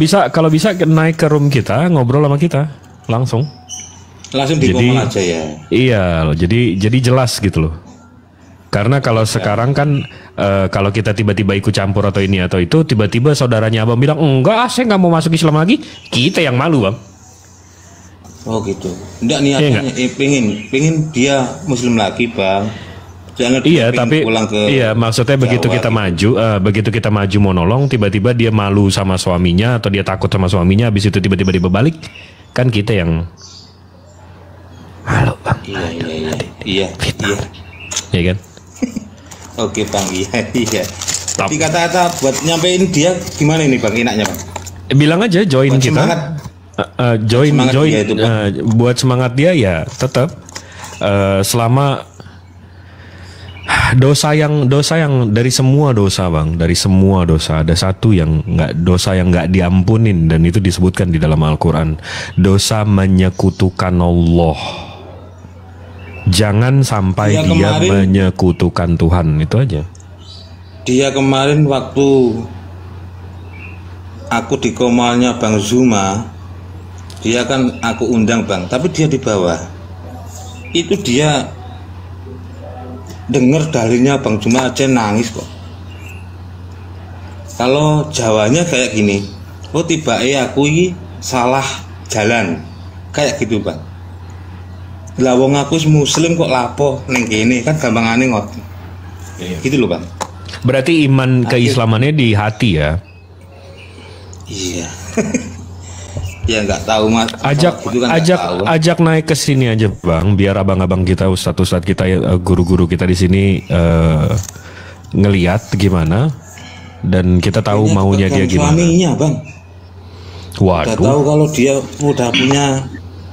bisa naik ke room kita, ngobrol sama kita langsung di ngomong aja ya. Iya, jadi jelas gitu loh. Karena kalau sekarang kan kalau kita tiba-tiba ikut campur atau ini atau itu, tiba-tiba saudaranya abang bilang enggak, saya nggak mau masuk Islam lagi, kita yang malu Bang. Oh gitu. Enggak niatnya pengen dia Muslim lagi Bang. Jangan tapi maksudnya begitu kita maju, begitu kita maju mau nolong, tiba-tiba dia malu sama suaminya atau dia takut sama suaminya, habis itu tiba-tiba dia berbalik, kan kita yang malu Bang. Iya. Iya kan? Oke Bang, iya. Tapi kata-kata buat nyampein dia gimana ini Bang, enaknya Bang? Bilang aja join buat kita. Join. Buat semangat dia ya tetap selama dosa yang dari semua dosa Bang, dari semua dosa ada satu yang nggak diampunin, dan itu disebutkan di dalam Al-Quran, dosa menyekutukan Allah. Jangan sampai dia menyekutukan Tuhan, itu aja. Dia kemarin waktu aku di komalnya Bang Zuma, dia kan aku undang Bang, tapi dia di bawah. Itu dia denger dalilnya Bang Juma aja nangis kok. Kalau Jawanya kayak gini, oh tiba-tiba aku ini salah jalan, kayak gitu Bang. Lah wong aku muslim kok lapo neng kene, kan gampangane ngoten. Gitu loh Bang. Berarti iman keislamannya di hati ya? Iya. Ya nggak tahu Mas. Ajak naik ke sini aja Bang, biar abang-abang kita, ustadz-ustadz kita, guru-guru kita di sini ngeliat gimana, dan kita tahu maunya dia gimana. Suaminya Bang. Waduh. Udah tahu kalau dia udah punya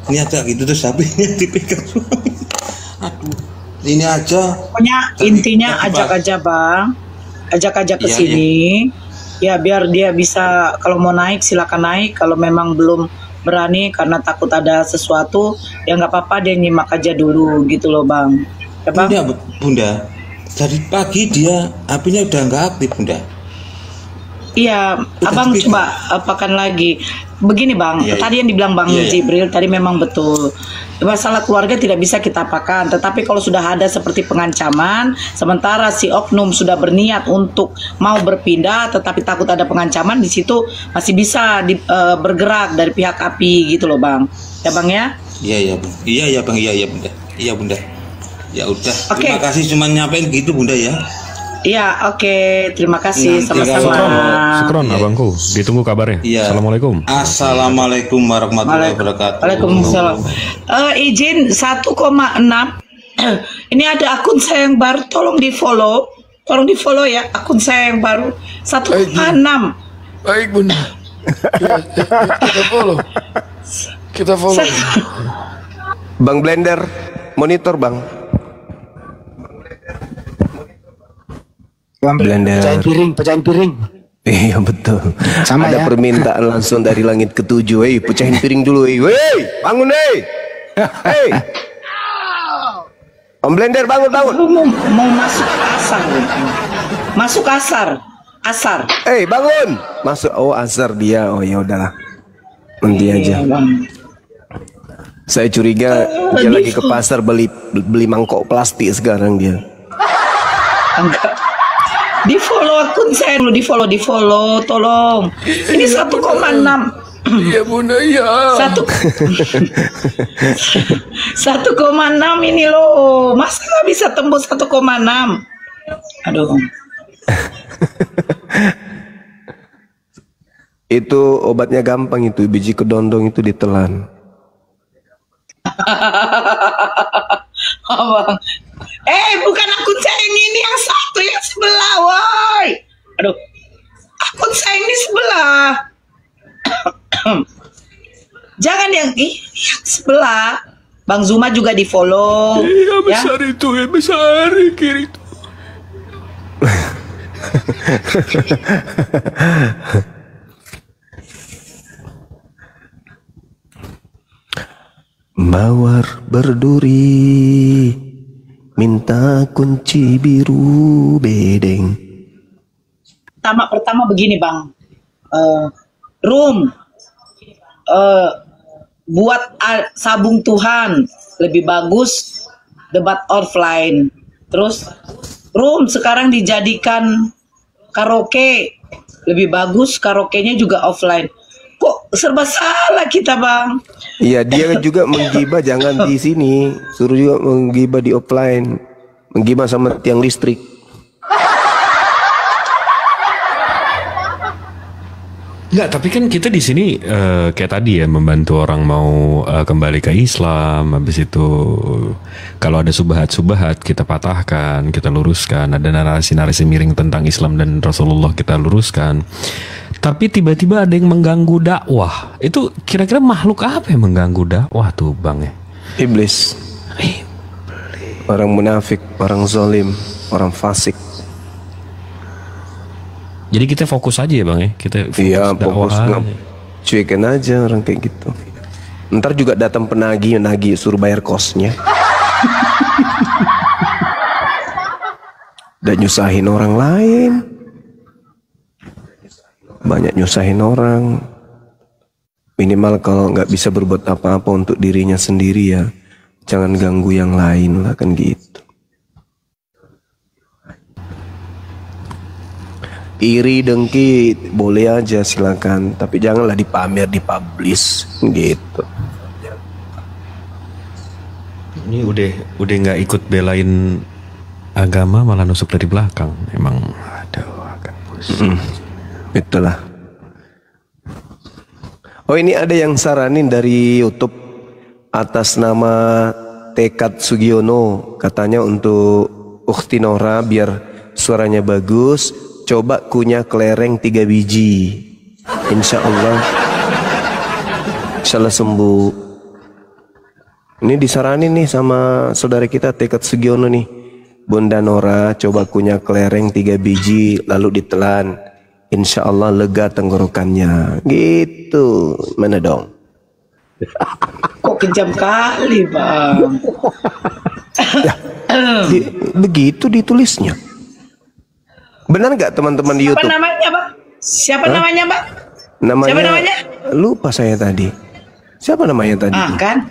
niat kayak gitu, terus sapinya dipegang suami. Aduh, ini aja. Pokoknya intinya ajak aja Bang, ajak ke sini. Ya biar dia bisa, kalau mau naik silakan naik, kalau memang belum berani karena takut ada sesuatu ya nggak apa-apa, dia nyimak aja dulu gitu loh Bang. Ya, Bang? Bunda, dari pagi dia apinya udah nggak aktif Bunda. Iya, Abang coba apakan lagi. Begini Bang, tadi yang dibilang Bang Jibril tadi memang betul. Masalah keluarga tidak bisa kita apakan, tetapi kalau sudah ada seperti pengancaman, sementara si oknum sudah berniat untuk mau berpindah, tetapi takut ada pengancaman, di situ masih bisa bergerak dari pihak API gitu loh Bang. Ya Bang ya? Iya Bang. Iya Bang. Iya Bunda. Iya Bunda. Ya udah. Terima kasih, cuma nyampein gitu Bunda ya. Iya, oke. Terima kasih, sama-sama. Syukron abangku. Ditunggu kabarnya. Iya. Assalamualaikum. Assalamualaikum warahmatullahi wabarakatuh. Waalaikumsalam. Izin 1,6. Ini ada akun saya yang baru, tolong di follow. Tolong di follow ya, akun saya yang baru 1,6. Baik Bunda. Kita follow. Kita follow. Bang Blender, monitor Bang. Blender. Pecahin piring. Iya betul. Sama ada ya? permintaan langsung dari langit ketujuh. Hei, pecahin piring dulu. Hei, bangun hei. Hei. Om Blender bangun. Mau masuk asar. Masuk asar. Hei, bangun. Masuk. Oh, asar dia. Oh ya udahlah. Nanti aja. Saya curiga dia lagi ke pasar beli mangkok plastik sekarang dia. Enggak. Di follow akun saya dulu, di follow, tolong. Ini 1,6. Iya Bunda, iya. 1,6 ini loh. Masa nggak bisa tembus 1,6? Aduh. Itu obatnya gampang itu, biji kedondong itu ditelan. Abang. Bukan akun saya yang ini, yang satu yang sebelah, woi. Aduh. Akun saya ini sebelah. Jangan yang sebelah. Bang Zuma juga di follow. Iya besar ya? Itu ya, besar kiri itu. Mawar berduri, minta kunci biru bedeng. Pertama begini Bang, buat sabung Tuhan lebih bagus debat offline. Terus sekarang dijadikan karaoke, lebih bagus karaoke-nya juga offline. Kok serba salah kita Bang? Iya, dia juga menggibah jangan di sini, suruh juga menggibah di offline, menggibah sama tiang listrik. Enggak, tapi kan kita di sini kayak tadi ya, membantu orang mau kembali ke Islam. Habis itu kalau ada subahat kita patahkan, kita luruskan. Ada narasi-narasi miring tentang Islam dan Rasulullah kita luruskan. Tapi tiba-tiba ada yang mengganggu dakwah. Itu kira-kira makhluk apa yang mengganggu dakwah tuh Bang ya? Iblis. Orang munafik, orang zalim, orang fasik. Jadi kita fokus aja ya Bang ya? Kita fokus cuekin aja orang kayak gitu. Ntar juga datang penagih suruh bayar kosnya. Dan nyusahin orang lain. Banyak nyusahin orang. Minimal kalau nggak bisa berbuat apa-apa untuk dirinya sendiri ya, jangan ganggu yang lain lah, kan gitu. iri dengki boleh aja silakan, tapi janganlah dipamer, dipublish gitu. Ini udah nggak ikut belain agama, malah nusuk dari belakang. Emang aduh agak itulah. Oh, ini ada yang saranin dari YouTube atas nama Tekad Sugiono, katanya untuk Ukhti Nora biar suaranya bagus, coba kunyah kelereng 3 biji, insya Allah sembuh. Ini disaranin nih sama saudara kita Tekad Sugiono nih, Bunda Nora coba kunyah kelereng 3 biji lalu ditelan, insya Allah lega tenggorokannya gitu. Mana dong? Kok kejam kali Bang. Begitu ditulisnya. Benar nggak teman-teman di YouTube? Siapa namanya Bang? Siapa namanya Bang? Siapa namanya? Lupa saya tadi. Siapa namanya tadi? Kan?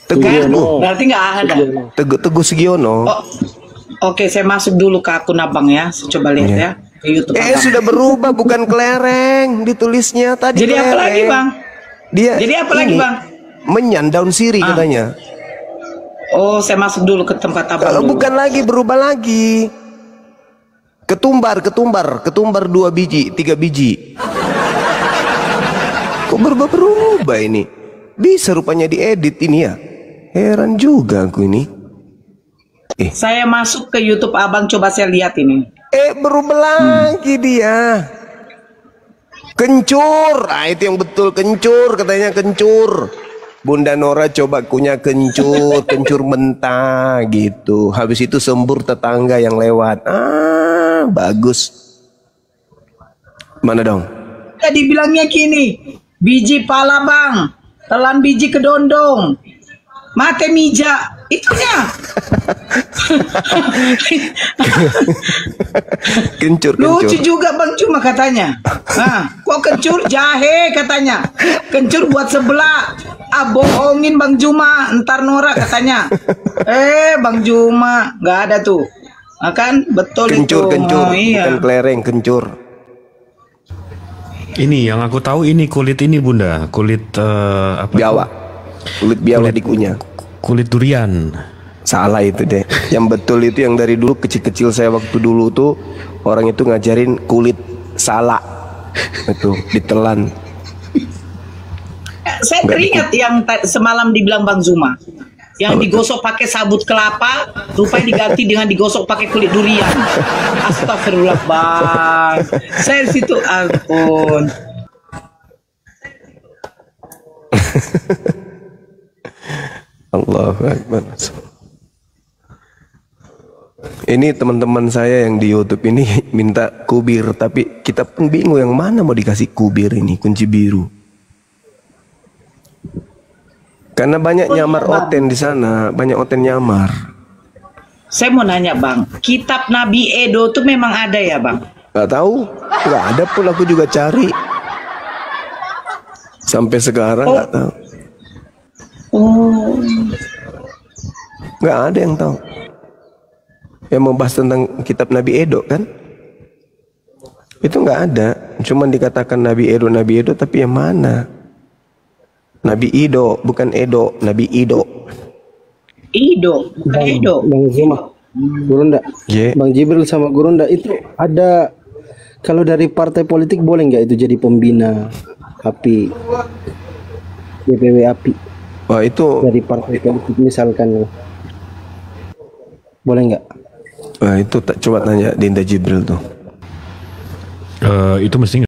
Teguh. Berarti nggak ada. Teguh Sugiono. Oke, saya masuk dulu ke akun Abang ya. Saya coba lihat ya ke YouTube. Sudah berubah, bukan kelereng ditulisnya tadi. Jadi kelereng. apa lagi Bang? Jadi apa lagi Bang? Menyan daun sirih katanya. Oh, saya masuk dulu ke tempat Abang. Kalau bukan lagi, berubah lagi. Ketumbar 2 biji, 3 biji. Kok berubah ini? Bisa rupanya diedit ini ya. Heran juga aku ini. Saya masuk ke YouTube Abang, coba saya lihat ini. Berubah lagi dia. Kencur, itu yang betul, kencur katanya, kencur. Bunda Nora coba kunyah kencur mentah gitu. Habis itu sembur tetangga yang lewat. Bagus. Mana dong? Tadi bilangnya gini, biji pala Bang, telan biji kedondong, mate mija, itunya. Kencur. Lucu juga Bang Cuma katanya. Kok kencur jahe katanya. Kencur buat sebelah. Bohongin Bang Juma, ntar Nora katanya. Bang Juma nggak ada tuh. Kan betul kencur, itu. Iya. Bukan kelereng, kencur. Ini yang aku tahu ini kulit ini Bunda, kulit apa? Biawak. Kulit biawak dikunyah. Kulit durian. Salah itu deh. Yang betul itu yang dari dulu kecil-kecil saya waktu dulu tuh orang itu ngajarin kulit salak. Itu ditelan. Saya teringat yang semalam dibilang Bang Zuma. Yang digosok pakai sabut kelapa, rupanya diganti dengan digosok pakai kulit durian. Astagfirullah Bang. Saya di situ ampun. Allahu Akbar. Ini teman-teman saya yang di YouTube ini minta kubir, tapi kita pun bingung yang mana mau dikasih kubir ini, kunci biru. Karena banyak nyamar oten di sana, banyak oten nyamar. Saya mau nanya Bang, kitab Nabi Edo tuh memang ada ya Bang? Gak tahu, gak ada pun aku juga cari. Sampai sekarang gak tahu. Gak ada yang tahu. Yang membahas tentang kitab Nabi Edo kan? Itu gak ada. Cuman dikatakan Nabi Edo, tapi yang mana? Nabi Ido, bukan Edo, Nabi Ido. Ido, bukan Edo. Bang Zuma, Gurunda. Bang Jibril sama Gurunda itu ada, kalau dari partai politik boleh nggak itu jadi pembina API, DPW API? Wah itu dari partai politik misalkan, boleh nggak? Wah itu tak, coba tanya Dinda Jibril tuh. Itu mesti